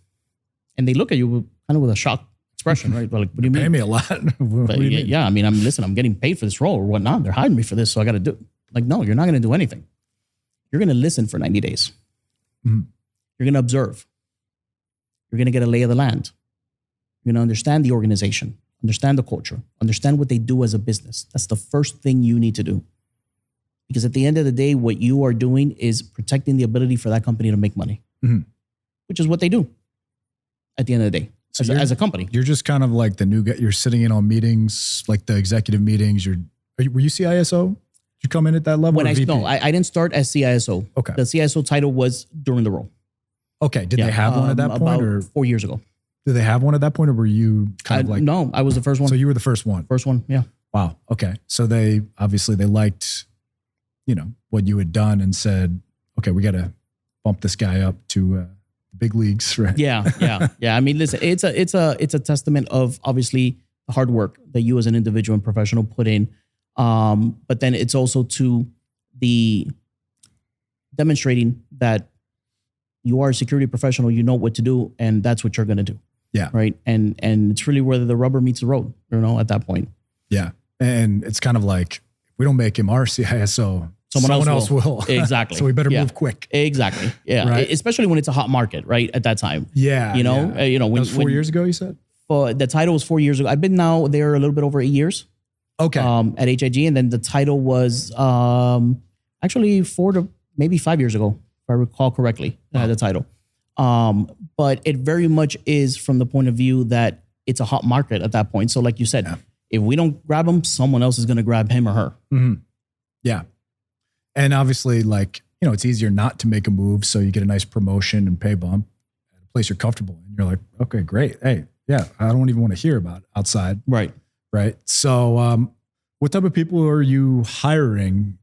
Speaker 1: And they look at you kind of with a shocked expression, right? Like, what do you mean?
Speaker 2: Pay me a lot. What do you mean?
Speaker 1: Yeah. I mean, I'm getting paid for this role or whatnot. They're hiring me for this, so I got to do it. Like, no, you're not going to do anything. You're going to listen for 90 days. Mm-hmm. You're going to observe. You're going to get a lay of the land. You're going to understand the organization, understand the culture, understand what they do as a business. That's the first thing you need to do. Because at the end of the day, what you are doing is protecting the ability for that company to make money, which is what they do at the end of the day. So as a company.
Speaker 2: You're just kind of like the new guy. You're sitting in on meetings, like the executive meetings. Were you CISO? Did you come in at that level?
Speaker 1: I didn't start as CISO.
Speaker 2: Okay.
Speaker 1: The CISO title was during the role.
Speaker 2: Okay. Did they have one at that point?
Speaker 1: About 4 years ago.
Speaker 2: Did they have one at that point, or were you kind of like?
Speaker 1: No, I was the first one.
Speaker 2: So you were the first one.
Speaker 1: First one, yeah.
Speaker 2: Wow. Okay. So they liked, what you had done and said, okay, we got to bump this guy up to the big leagues, right?
Speaker 1: Yeah. I mean, listen, it's a testament of obviously the hard work that you as an individual and professional put in. But then it's also to the demonstrating that you are a security professional, you know what to do, and that's what you're going to do.
Speaker 2: Yeah.
Speaker 1: Right. And it's really where the rubber meets the road, at that point.
Speaker 2: Yeah. And it's kind of like, if we don't make him our CISO, someone else will.
Speaker 1: Exactly.
Speaker 2: So we better move quick.
Speaker 1: Exactly. Yeah. Right? Especially when it's a hot market, right? At that time.
Speaker 2: Yeah.
Speaker 1: When
Speaker 2: that was 4 years ago, you said?
Speaker 1: The title was 4 years ago. I've been now there a little bit over 8 years.
Speaker 2: Okay.
Speaker 1: At HIG, and then the title was actually 4 to maybe 5 years ago, if I recall correctly. The title, but it very much is from the point of view that it's a hot market at that point. So, like you said, if we don't grab him, someone else is going to grab him or her.
Speaker 2: Mm-hmm. Yeah, and obviously, it's easier not to make a move, so you get a nice promotion and pay bump at a place you're comfortable in. You're like, okay, great. Hey, yeah, I don't even want to hear about outside. Right. So what type of people are you hiring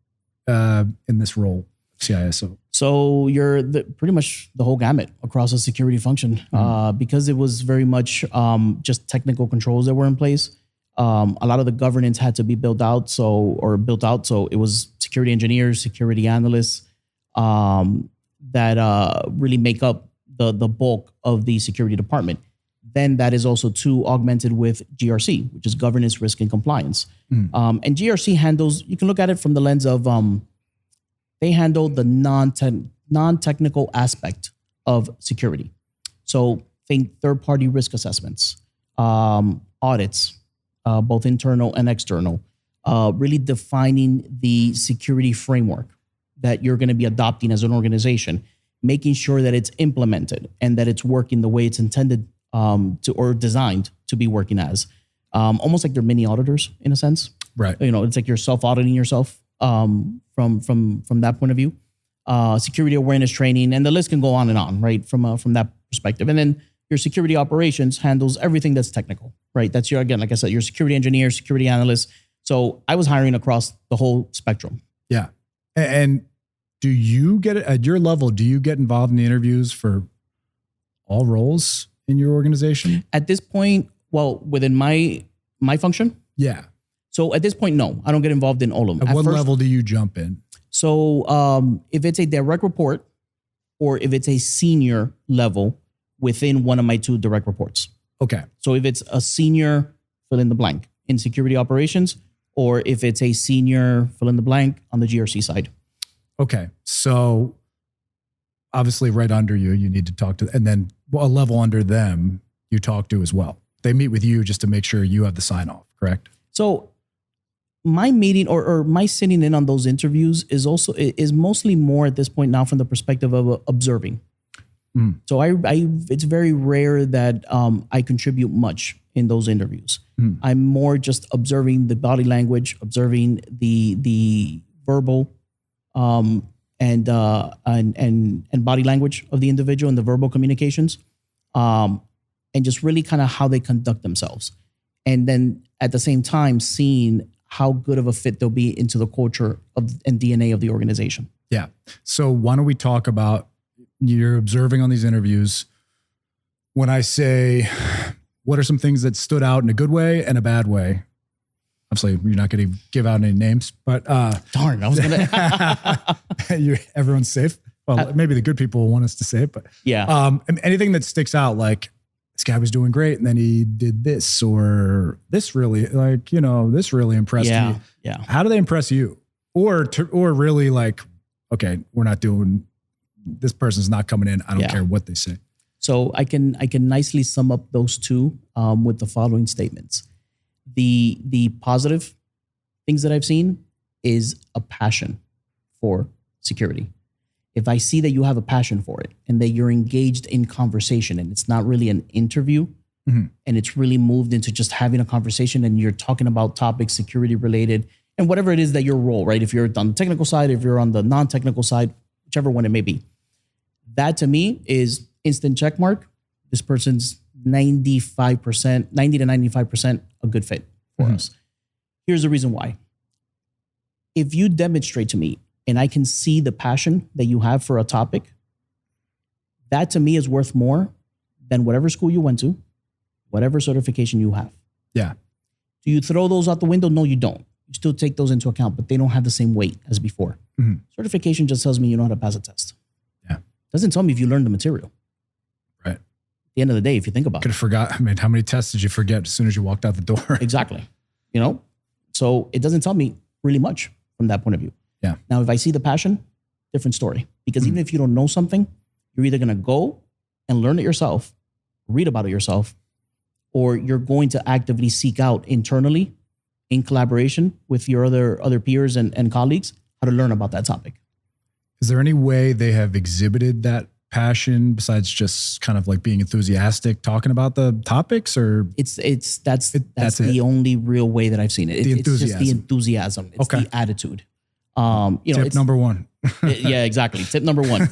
Speaker 2: in this role, CISO?
Speaker 1: So you're pretty much the whole gamut across the security function, because it was very much just technical controls that were in place. A lot of the governance had to be built out. So it was security engineers, security analysts that really make up the bulk of the security department. Then that is also augmented with GRC, which is governance, risk, and compliance. And GRC handles, you can look at it from the lens of They handle the non-technical aspect of security. So think third-party risk assessments, audits, both internal and external, really defining the security framework that you're going to be adopting as an organization, making sure that it's implemented and that it's working the way it's intended to, or designed to be working as. Almost like they're mini auditors in a sense.
Speaker 2: Right.
Speaker 1: It's like you're self-auditing yourself from that point of view. Security awareness training, and the list can go on and on, right? From that perspective. And then your security operations handles everything that's technical, right? That's your, again, like I said, your security engineer, security analyst. So I was hiring across the whole spectrum.
Speaker 2: Yeah. And do you get, at your level, do you get involved in the interviews for all roles in your organization? At
Speaker 1: this point, well, within my function?
Speaker 2: Yeah.
Speaker 1: So at this point, no, I don't get involved in all of them.
Speaker 2: At what level do you jump in?
Speaker 1: So if it's a direct report or if it's a senior level within one of my 2 direct reports.
Speaker 2: Okay.
Speaker 1: So if it's a senior, fill in the blank, in security operations, or if it's a senior, fill in the blank on the GRC side.
Speaker 2: Okay. So obviously right under you, you need to talk to, and then a level under them you talk to as well. They meet with you just to make sure you have the sign off, correct?
Speaker 1: So my meeting or my sitting in on those interviews is mostly more at this point now from the perspective of observing. So it's very rare that I contribute much in those interviews. I'm more just observing the body language, observing the verbal and body language of the individual and the verbal communications, and just really kind of how they conduct themselves. And then at the same time, seeing how good of a fit they'll be into the culture and DNA of the organization.
Speaker 2: Yeah. So why don't we talk about, you're observing on these interviews. When I say, what are some things that stood out in a good way and a bad way? Obviously, you're not going to give out any names, but
Speaker 1: darn, I was gonna.
Speaker 2: Everyone's safe. Well, maybe the good people want us to say it, but
Speaker 1: yeah.
Speaker 2: Anything that sticks out, like this guy was doing great, and then he did this, or this really, like, this really impressed me.
Speaker 1: Yeah.
Speaker 2: How do they impress you, or really like, okay, we're not doing. This person's not coming in. I don't care what they say.
Speaker 1: So I can nicely sum up those 2 with the following statements. The positive things that I've seen is a passion for security. If I see that you have a passion for it and that you're engaged in conversation and it's not really an interview and it's really moved into just having a conversation and you're talking about topics security related and whatever it is that your role, right? If you're on the technical side, if you're on the non-technical side, whichever one it may be. That to me is instant check mark. This person's 90 to 95% a good fit for us. Here's the reason why. If you demonstrate to me and I can see the passion that you have for a topic, that to me is worth more than whatever school you went to, whatever certification you have.
Speaker 2: Yeah.
Speaker 1: Do you throw those out the window? No, you don't. You still take those into account, but they don't have the same weight as before. Certification just tells me you know how to pass a test.
Speaker 2: Yeah.
Speaker 1: Doesn't tell me if you learned the material.
Speaker 2: Right.
Speaker 1: At the end of the day, if you think about
Speaker 2: Could have forgot. I mean, how many tests did you forget as soon as you walked out the door?
Speaker 1: Exactly. So it doesn't tell me really much from that point of view.
Speaker 2: Yeah.
Speaker 1: Now, if I see the passion, different story. Because even if you don't know something, you're either going to go and learn it yourself, read about it yourself, or you're going to actively seek out internally in collaboration with your other peers and colleagues how to learn about that topic.
Speaker 2: Is there any way they have exhibited that passion besides just kind of like being enthusiastic, talking about the topics, or
Speaker 1: that's the only real way that I've seen it. It's just the enthusiasm. It's the attitude.
Speaker 2: Tip number 1.
Speaker 1: Yeah, exactly. Tip number 1,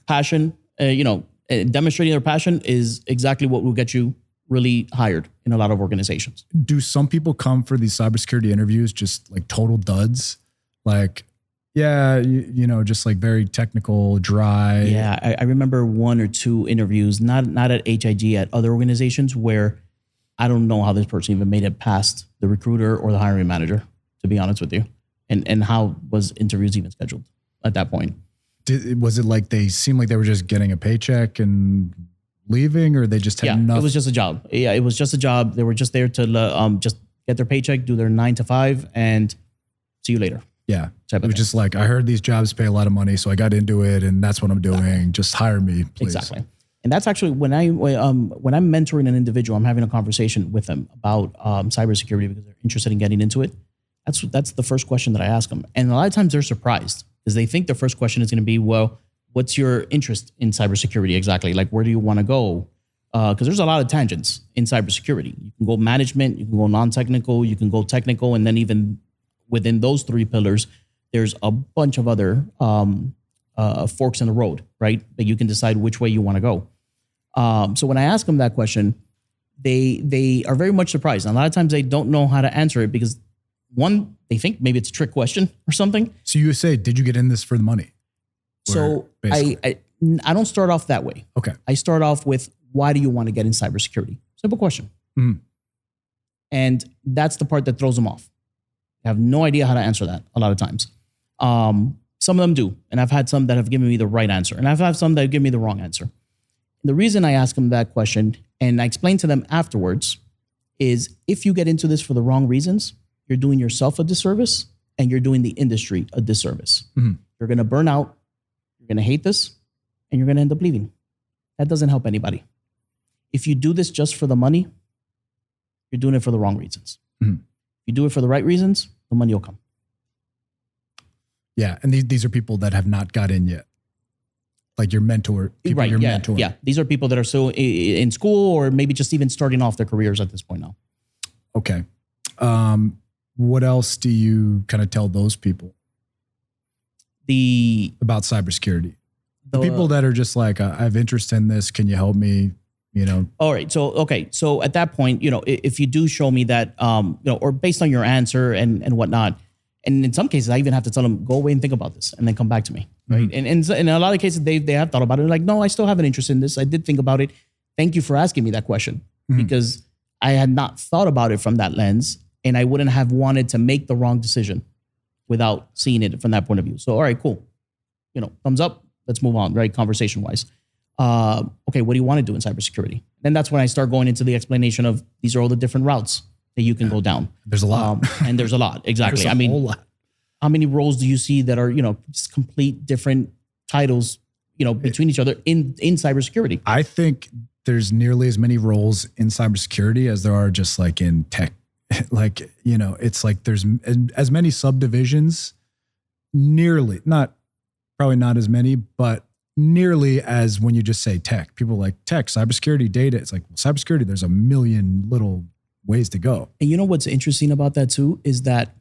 Speaker 1: passion. Demonstrating their passion is exactly what will get you really hired in a lot of organizations.
Speaker 2: Do some people come for these cybersecurity interviews just like total duds? Like, just like very technical, dry.
Speaker 1: Yeah, I remember 1 or 2 interviews, not at HIG, at other organizations where I don't know how this person even made it past the recruiter or the hiring manager, to be honest with you. And how was interviews even scheduled at that point?
Speaker 2: Was it like they seemed like they were just getting a paycheck and leaving, or they just had enough?
Speaker 1: It was just a job. Yeah, it was just a job. They were just there to just get their paycheck, do their 9 to 5, and see you later.
Speaker 2: Yeah.
Speaker 1: Type
Speaker 2: It
Speaker 1: of
Speaker 2: was
Speaker 1: thing.
Speaker 2: just like, I heard these jobs pay a lot of money, so I got into it, and that's what I'm doing. Just hire me, please.
Speaker 1: Exactly. And that's actually when I'm mentoring an individual, I'm having a conversation with them about cybersecurity because they're interested in getting into it. That's the first question that I ask them. And a lot of times they're surprised because they think the first question is going to be, well, what's your interest in cybersecurity exactly? Like, where do you want to go? Because there's a lot of tangents in cybersecurity. You can go management, you can go non-technical, you can go technical, and then even within those three pillars, there's a bunch of other forks in the road, right? That you can decide which way you want to go. So when I ask them that question, they are very much surprised. And a lot of times they don't know how to answer it because one, they think maybe it's a trick question or something.
Speaker 2: So you say, did you get in this for the money?
Speaker 1: So I don't start off that way.
Speaker 2: Okay.
Speaker 1: I start off with, why do you want to get in cybersecurity? Simple question.
Speaker 2: Mhm.
Speaker 1: And that's the part that throws them off. They have no idea how to answer that a lot of times. Some of them do. And I've had some that have given me the right answer. And I've had some that give me the wrong answer. The reason I ask them that question, and I explain to them afterwards, is if you get into this for the wrong reasons, you're doing yourself a disservice and you're doing the industry a disservice.
Speaker 2: Mhm.
Speaker 1: You're going to burn out, you're going to hate this, and you're going to end up leaving. That doesn't help anybody. If you do this just for the money, you're doing it for the wrong reasons.
Speaker 2: Mhm.
Speaker 1: If you do it for the right reasons, the money will come.
Speaker 2: Yeah. And these are people that have not got in yet. Like your mentor, people
Speaker 1: Right,
Speaker 2: you're
Speaker 1: yeah,
Speaker 2: mentoring.
Speaker 1: yeah. These are people that are still in school or maybe just even starting off their careers at this point now.
Speaker 2: Okay. What else do you kind of tell those people about cybersecurity? The people that are just like, I have interest in this. Can you help me? You know?
Speaker 1: All right. So, okay. So at that point, if you do show me that, or based on your answer and whatnot, and in some cases, I even have to tell them, go away and think about this and then come back to me. Right.
Speaker 2: Mhm.
Speaker 1: And in a lot of cases, they have thought about it. Like, no, I still have an interest in this. I did think about it. Thank you for asking me that question because I had not thought about it from that lens and I wouldn't have wanted to make the wrong decision without seeing it from that point of view. So, all right, cool. Thumbs up. Let's move on, right? Conversation wise. Okay, what do you want to do in cybersecurity? Then that's when I start going into the explanation of these are all the different routes that you can go down.
Speaker 2: There's a lot.
Speaker 1: And there's a lot. Exactly.
Speaker 2: There's a whole lot.
Speaker 1: How many roles do you see that are, just complete different titles, between each other in cybersecurity?
Speaker 2: I think there's nearly as many roles in cybersecurity as there are just like in tech. Like, it's like there's as many subdivisions, probably not as many, but nearly as when you just say tech. People are like tech, cybersecurity, data. It's like, well, cybersecurity, there's a million little ways to go.
Speaker 1: And you know what's interesting about that too is that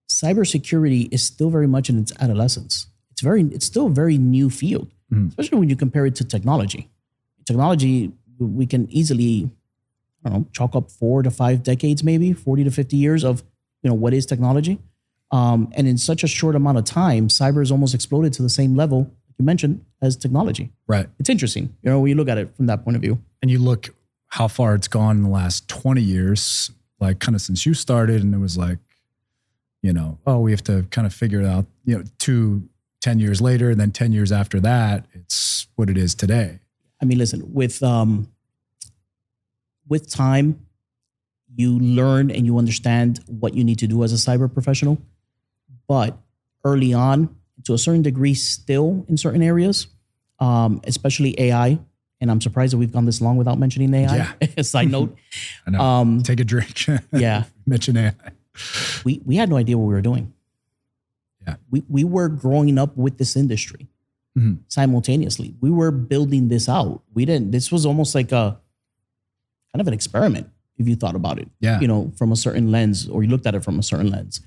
Speaker 1: cybersecurity is still very much in its adolescence. It's still a very new field, especially when you compare it to technology. Technology, we can easily, chalk up 4 to 5 decades, maybe 40 to 50 years of, what is technology. And in such a short amount of time, cyber has almost exploded to the same level, like you mentioned, as technology.
Speaker 2: Right.
Speaker 1: It's interesting, when you look at it from that point of view.
Speaker 2: And you look how far it's gone in the last 20 years, like kind of since you started, and it was like, we have to kind of figure it out, 10 years later, and then 10 years after that, it's what it is today.
Speaker 1: I mean, listen, with time, you learn and you understand what you need to do as a cyber professional. But early on, to a certain degree, still in certain areas, especially AI. And I'm surprised that we've gone this long without mentioning AI.
Speaker 2: Yeah.
Speaker 1: Side note.
Speaker 2: I know. Take a drink.
Speaker 1: Yeah.
Speaker 2: Mention AI.
Speaker 1: We had no idea what we were doing.
Speaker 2: Yeah.
Speaker 1: We were growing up with this industry simultaneously. We were building this out. This was almost like a kind of an experiment, if you thought about it.
Speaker 2: Yeah.
Speaker 1: From a certain lens, or you looked at it from a certain lens.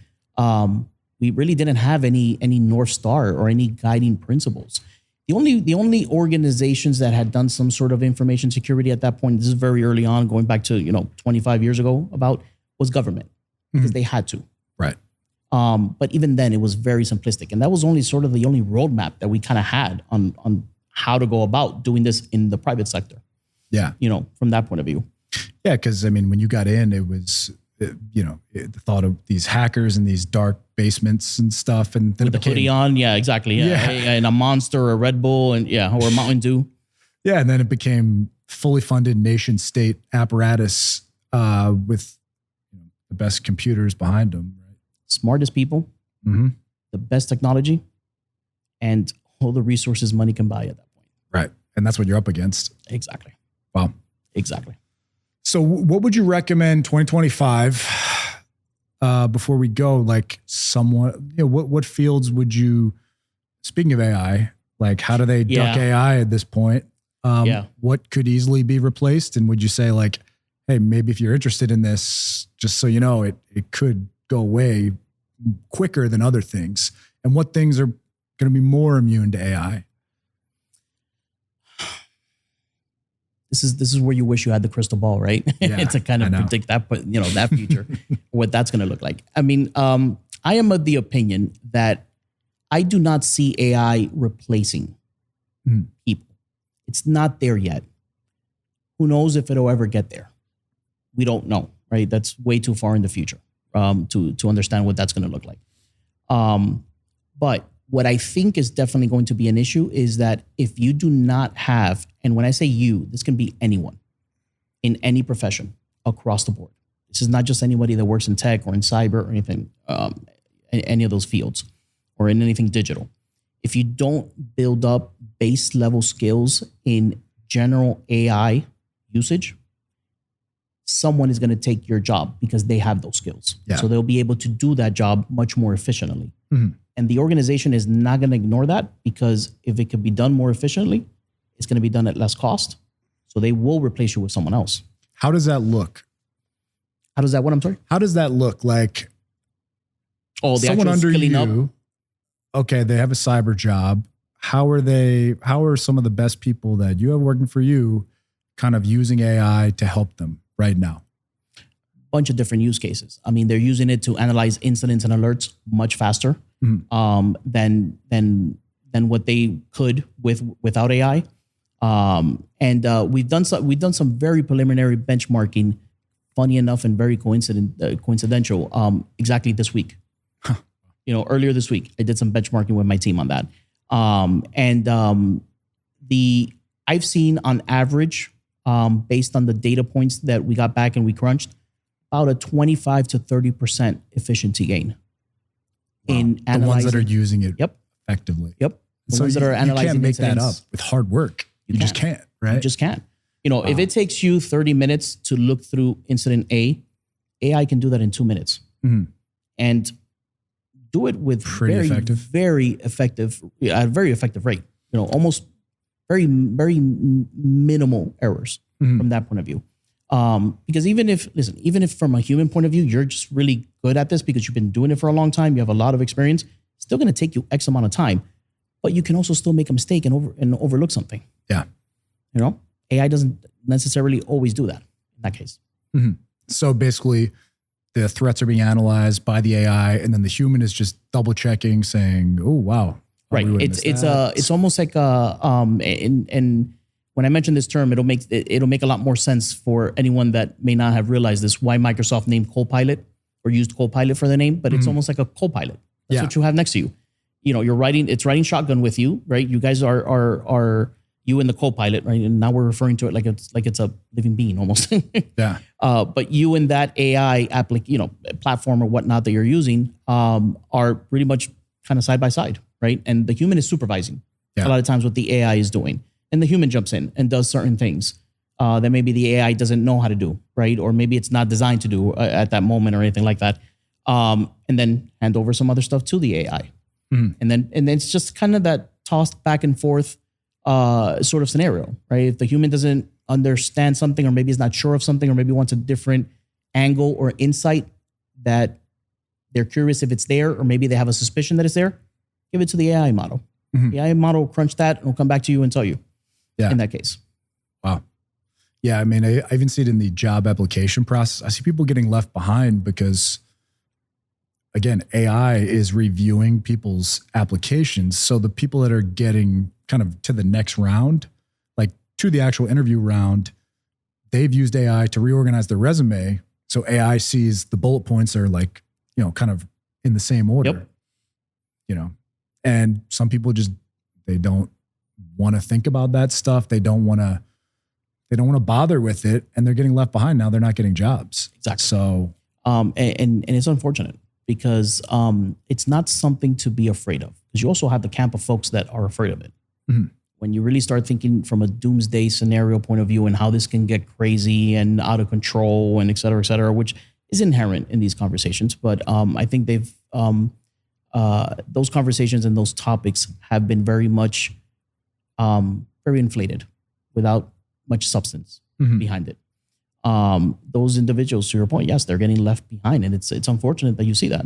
Speaker 1: We really didn't have any North Star or any guiding principles. The only organizations that had done some sort of information security at that point, this is very early on, going back to 25 years ago, was government, because they had to.
Speaker 2: Right.
Speaker 1: But even then, it was very simplistic, and that was only sort of the only roadmap that we kind of had on how to go about doing this in the private sector.
Speaker 2: Yeah.
Speaker 1: From that point of view.
Speaker 2: Yeah, because when you got in, it was the thought of these hackers and these dark basements and stuff, and then
Speaker 1: With the hoodie on, yeah, exactly, yeah. And a Monster or a Red Bull, and or a Mountain Dew.
Speaker 2: Yeah, and then it became fully funded nation state apparatus with the best computers behind them. Right?
Speaker 1: Smartest people,
Speaker 2: Mm-hmm.
Speaker 1: the best technology, and all the resources money can buy at that point.
Speaker 2: Right. And that's what you're up against.
Speaker 1: Exactly.
Speaker 2: Wow.
Speaker 1: Exactly.
Speaker 2: So what would you recommend 2025 before we go? Like somewhat, what fields would you, speaking of AI, like how do they duck AI at this point? What could easily be replaced? And would you say like, hey, maybe if you're interested in this, just so you know, it could go away quicker than other things? And what things are going to be more immune to AI?
Speaker 1: This is where you wish you had the crystal ball, right?
Speaker 2: Yeah,
Speaker 1: to kind of predict that, but that future, what that's going to look like. I mean, I am of the opinion that I do not see AI replacing people. It's not there yet. Who knows if it'll ever get there? We don't know, right? That's way too far in the future to understand what that's going to look like. But what I think is definitely going to be an issue is that if you do not have, and when I say you, this can be anyone in any profession across the board. This is not just anybody that works in tech or in cyber or anything, any of those fields or in anything digital. If you don't build up base level skills in general AI usage, someone is going to take your job because they have those skills.
Speaker 2: Yeah.
Speaker 1: So they'll be able to do that job much more efficiently.
Speaker 2: Mm-hmm.
Speaker 1: And the organization is not going to ignore that, because if it could be done more efficiently, it's going to be done at less cost. So they will replace you with someone else.
Speaker 2: How does that look?
Speaker 1: How does that, what I'm sorry?
Speaker 2: How does that look? Like
Speaker 1: someone under
Speaker 2: you,
Speaker 1: up?
Speaker 2: Okay, they have a cyber job. How are some of the best people that you have working for you kind of using AI to help them right now?
Speaker 1: Bunch of different use cases. I mean, they're using it to analyze incidents and alerts much faster than what they could without AI. We've done some very preliminary benchmarking, funny enough, and very coincidental. Exactly this week.
Speaker 2: Huh.
Speaker 1: Earlier this week, I did some benchmarking with my team on that. I've seen on average, based on the data points that we got back and we crunched, about a 25 to 30% efficiency gain.
Speaker 2: Wow.
Speaker 1: In analyzing.
Speaker 2: The ones that are using it
Speaker 1: Yep.
Speaker 2: effectively.
Speaker 1: Yep. The
Speaker 2: So
Speaker 1: ones that are analyzing
Speaker 2: you can't make
Speaker 1: incidents,
Speaker 2: that up with hard work. You just can't, right?
Speaker 1: You just can't. If it takes you 30 minutes to look through incident A, AI can do that in 2 minutes.
Speaker 2: Mm-hmm.
Speaker 1: And do it with very effective rate. Almost very minimal errors from that point of view. Because even if from a human point of view, you're just really good at this because you've been doing it for a long time, you have a lot of experience, it's still going to take you X amount of time, but you can also still make a mistake and overlook something.
Speaker 2: Yeah.
Speaker 1: AI doesn't necessarily always do that in that case.
Speaker 2: Mm-hmm. So basically the threats are being analyzed by the AI, and then the human is just double checking, saying, oh, wow.
Speaker 1: Right. It's almost like and when I mention this term, it'll make a lot more sense for anyone that may not have realized this, why Microsoft named Copilot or used Copilot for the name, but it's almost like a co-pilot. That's what you have next to you. It's riding shotgun with you, right? You guys are you and the co-pilot, right? And now we're referring to it like it's a living being almost.
Speaker 2: Yeah.
Speaker 1: But you and that AI platform or whatnot that you're using are pretty much kind of side by side, right? And the human is supervising a lot of times what the AI is doing. And the human jumps in and does certain things that maybe the AI doesn't know how to do, right? Or maybe it's not designed to do at that moment or anything like that. And then hand over some other stuff to the AI. Mm. And then it's just kind of that tossed back and forth sort of scenario, right? If the human doesn't understand something, or maybe is not sure of something, or maybe wants a different angle or insight that they're curious if it's there, or maybe they have a suspicion that it's there, give it to the AI model. Mm-hmm. The AI model will crunch that and will come back to you and tell you. Yeah. In that case.
Speaker 2: Wow. Yeah. I mean, I even see it in the job application process. I see people getting left behind because, again, AI is reviewing people's applications. So the people that are getting kind of to the next round, like to the actual interview round, they've used AI to reorganize their resume. So AI sees the bullet points are like, kind of in the same order, and some people they don't want to think about that stuff. They don't want to bother with it, and they're getting left behind. Now they're not getting jobs.
Speaker 1: Exactly.
Speaker 2: So,
Speaker 1: and it's unfortunate. because it's not something to be afraid of. Because you also have the camp of folks that are afraid of it.
Speaker 2: Mhm.
Speaker 1: When you really start thinking from a doomsday scenario point of view and how this can get crazy and out of control and et cetera, which is inherent in these conversations. But I think those conversations and those topics have been very much very inflated without much substance
Speaker 2: Mhm.
Speaker 1: behind it. Those individuals, to your point, yes, they're getting left behind. And it's unfortunate that you see that,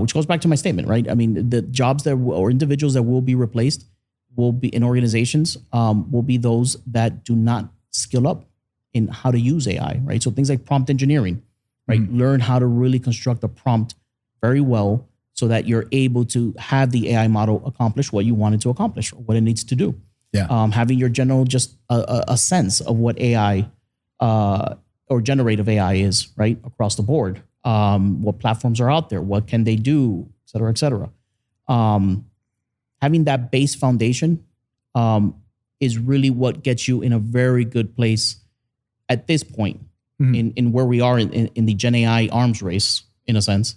Speaker 1: which goes back to my statement, right? I mean, the jobs or individuals that will be replaced will be in organizations, will be those that do not skill up in how to use AI, right? So things like prompt engineering, right?
Speaker 2: Mhm.
Speaker 1: Learn how to really construct a prompt very well so that you're able to have the AI model accomplish what you want it to accomplish or what it needs to do.
Speaker 2: Yeah.
Speaker 1: Having your general, just a sense of what AI or generative AI is, right? Across the board. What platforms are out there? What can they do? Et cetera, et cetera. Having that base foundation is really what gets you in a very good place at this point in where we are in the Gen AI arms race, in a sense,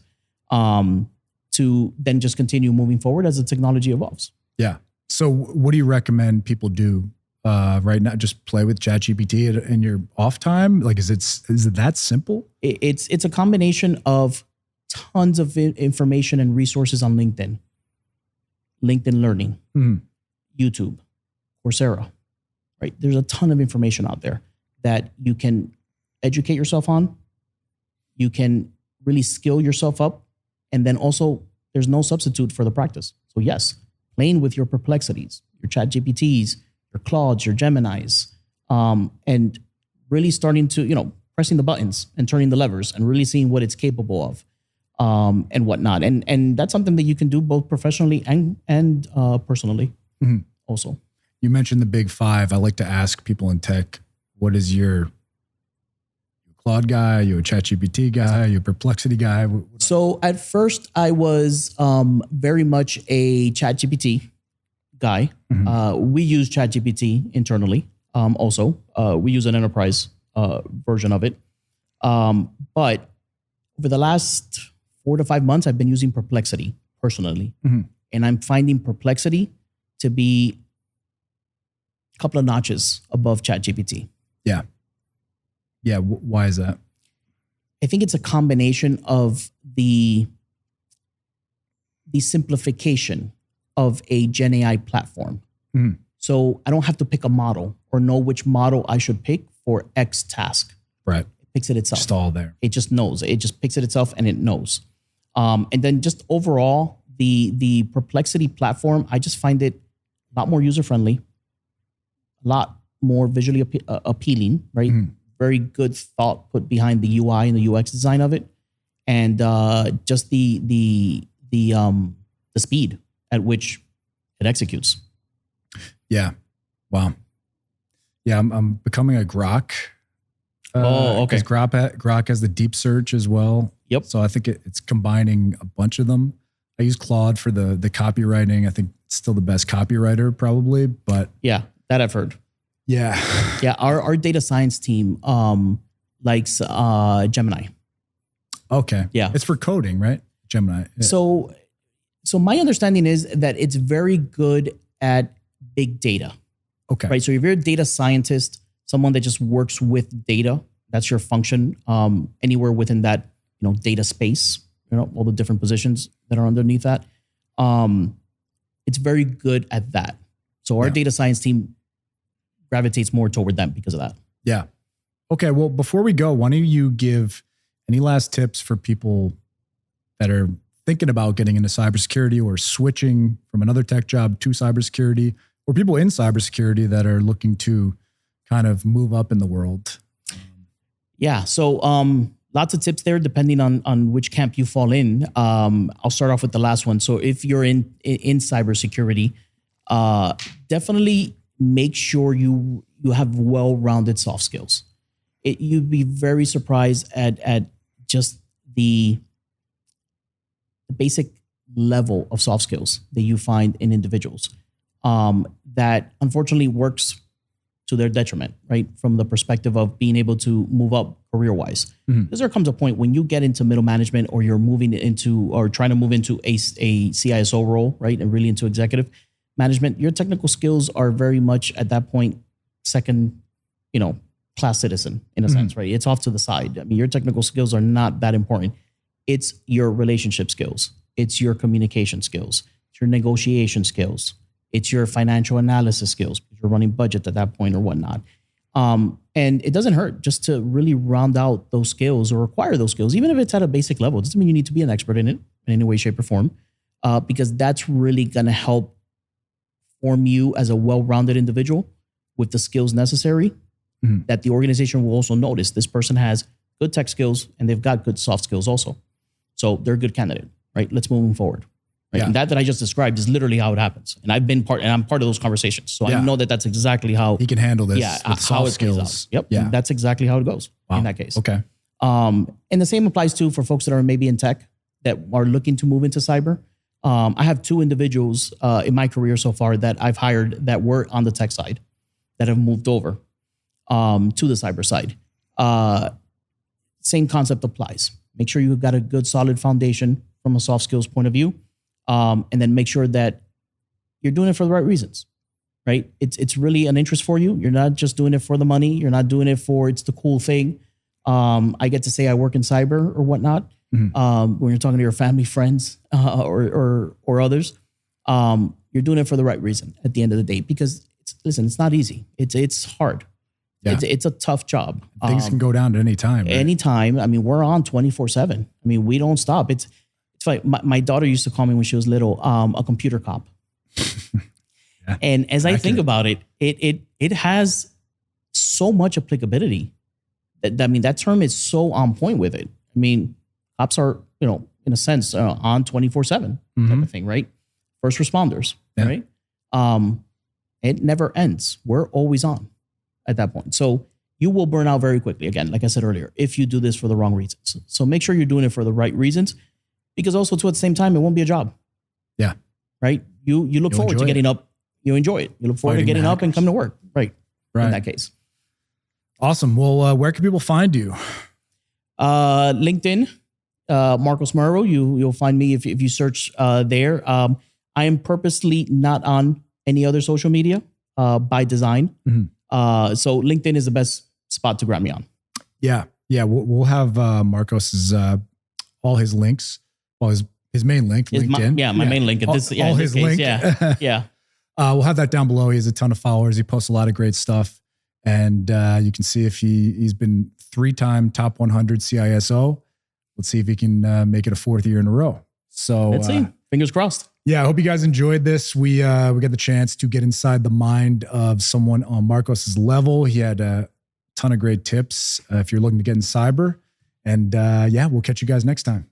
Speaker 1: to then just continue moving forward as the technology evolves.
Speaker 2: Yeah. So what do you recommend people do right now? Just play with ChatGPT in your off time? Like, is it that simple?
Speaker 1: It's a combination of tons of information and resources on LinkedIn Learning, YouTube, Coursera, right? There's a ton of information out there that you can educate yourself on. You can really skill yourself up. And then also there's no substitute for the practice. So yes, playing with your perplexities, your ChatGPTs, your Claudes, your Geminis, and really starting to, pressing the buttons and turning the levers and really seeing what it's capable of. And whatnot. And that's something that you can do both professionally and personally also.
Speaker 2: You mentioned the big five. I like to ask people in tech, what is your Claude guy? You a ChatGPT guy? You a Perplexity guy?
Speaker 1: So at first I was very much a ChatGPT guy. We use ChatGPT internally. Also, we use an enterprise version of it. But over the last 4 to 5 months, I've been using Perplexity personally. And I'm finding Perplexity to be a couple of notches above ChatGPT.
Speaker 2: Yeah. Yeah. Why is that?
Speaker 1: I think it's a combination of the simplification of a Gen AI platform. So I don't have to pick a model or know which model I should pick for X task.
Speaker 2: Right.
Speaker 1: It picks it itself.
Speaker 2: Just all there.
Speaker 1: It just knows. It just picks it itself and it knows. And then just overall, the Perplexity platform, I just find it a lot more user-friendly, a lot more visually appealing, right? Very good thought put behind the UI and the UX design of it. And just the speed at which it executes.
Speaker 2: Yeah. Wow. Yeah, I'm becoming a Grok.
Speaker 1: Okay.
Speaker 2: Because Grok has the deep search as well.
Speaker 1: Yep.
Speaker 2: So I think it's combining a bunch of them. I use Claude for the copywriting. I think it's still the best copywriter probably, but
Speaker 1: yeah, that I've heard.
Speaker 2: Yeah.
Speaker 1: Yeah. Our data science team likes Gemini.
Speaker 2: Okay.
Speaker 1: Yeah.
Speaker 2: It's for coding, right? Gemini. Yeah.
Speaker 1: So my understanding is that it's very good at big data.
Speaker 2: Okay.
Speaker 1: Right. So if you're a data scientist, someone that just works with data, that's your function, anywhere within that, data space, all the different positions that are underneath that. It's very good at that. So our data science team gravitates more toward them because of that.
Speaker 2: Yeah. Okay. Well, before we go, why don't you give any last tips for people that are thinking about getting into cybersecurity or switching from another tech job to cybersecurity, or people in cybersecurity that are looking to kind of move up in the world?
Speaker 1: Yeah. So lots of tips there depending on which camp you fall in. I'll start off with the last one. So if you're in cybersecurity, definitely make sure you have well-rounded soft skills. You'd be very surprised at just the basic level of soft skills that you find in individuals that unfortunately works to their detriment, right? From the perspective of being able to move up career-wise. Because there comes a point when you get into middle management or you're moving into or trying to move into a CISO role, right? And really into executive management, your technical skills are very much at that point second, class citizen in a sense, right? It's off to the side. I mean, your technical skills are not that important. It's your relationship skills. It's your communication skills. It's your negotiation skills. It's your financial analysis skills. You're running budget at that point or whatnot. And it doesn't hurt just to really round out those skills or acquire those skills, even if it's at a basic level. It doesn't mean you need to be an expert in it in any way, shape, or form, because that's really going to help form you as a well-rounded individual with the skills necessary that the organization will also notice. This person has good tech skills and they've got good soft skills also. So they're a good candidate, right? Let's move them forward. Right?
Speaker 2: Yeah.
Speaker 1: And that I just described is literally how it happens. And I'm part of those conversations. So I know that that's exactly how
Speaker 2: he can handle this with soft skills.
Speaker 1: Yep. Yeah. That's exactly how it goes in that case.
Speaker 2: Okay.
Speaker 1: And the same applies too for folks that are maybe in tech that are looking to move into cyber. I have 2 individuals in my career so far that I've hired that were on the tech side that have moved over to the cyber side. Same concept applies. Make sure you've got a good solid foundation from a soft skills point of view. And then make sure that you're doing it for the right reasons, right? It's really an interest for you. You're not just doing it for the money. You're not doing it for it's the cool thing. I get to say I work in cyber or whatnot. When you're talking to your family, friends, or others, you're doing it for the right reason at the end of the day. Because it's not easy. It's hard. Yeah. It's a tough job.
Speaker 2: Things can go down at any time. Right?
Speaker 1: Anytime. I mean, we're on 24/7. I mean, we don't stop. It's like my daughter used to call me when she was little, a computer cop. Yeah. And as I think about it, it has so much applicability. That term is so on point with it. I mean, cops are, in a sense, on 24/7 type of thing, right? First responders, right? It never ends. We're always on at that point. So you will burn out very quickly. Again, like I said earlier, if you do this for the wrong reasons. So make sure you're doing it for the right reasons, because also too, at the same time, it won't be a job. Yeah. Right. You look forward to getting up. You enjoy it. You look forward to getting up and coming to work. Right. In that case.
Speaker 2: Awesome. Well, where can people find you?
Speaker 1: LinkedIn, Marcos Marrero. You'll find me if you search there. I am purposely not on any other social media by design. So LinkedIn is the best spot to grab me on. Yeah.
Speaker 2: We'll have Marcos's all his links. Well, his main link, LinkedIn.
Speaker 1: My main link.
Speaker 2: All his link.
Speaker 1: Yeah.
Speaker 2: We'll have that down below. He has a ton of followers. He posts a lot of great stuff. And you can see if he's been 3-time top 100 CISO. Let's see if he can make it a 4th year in a row. So
Speaker 1: let's see. Fingers crossed.
Speaker 2: Yeah, I hope you guys enjoyed this. We got the chance to get inside the mind of someone on Marcos's level. He had a ton of great tips if you're looking to get in cyber. And we'll catch you guys next time.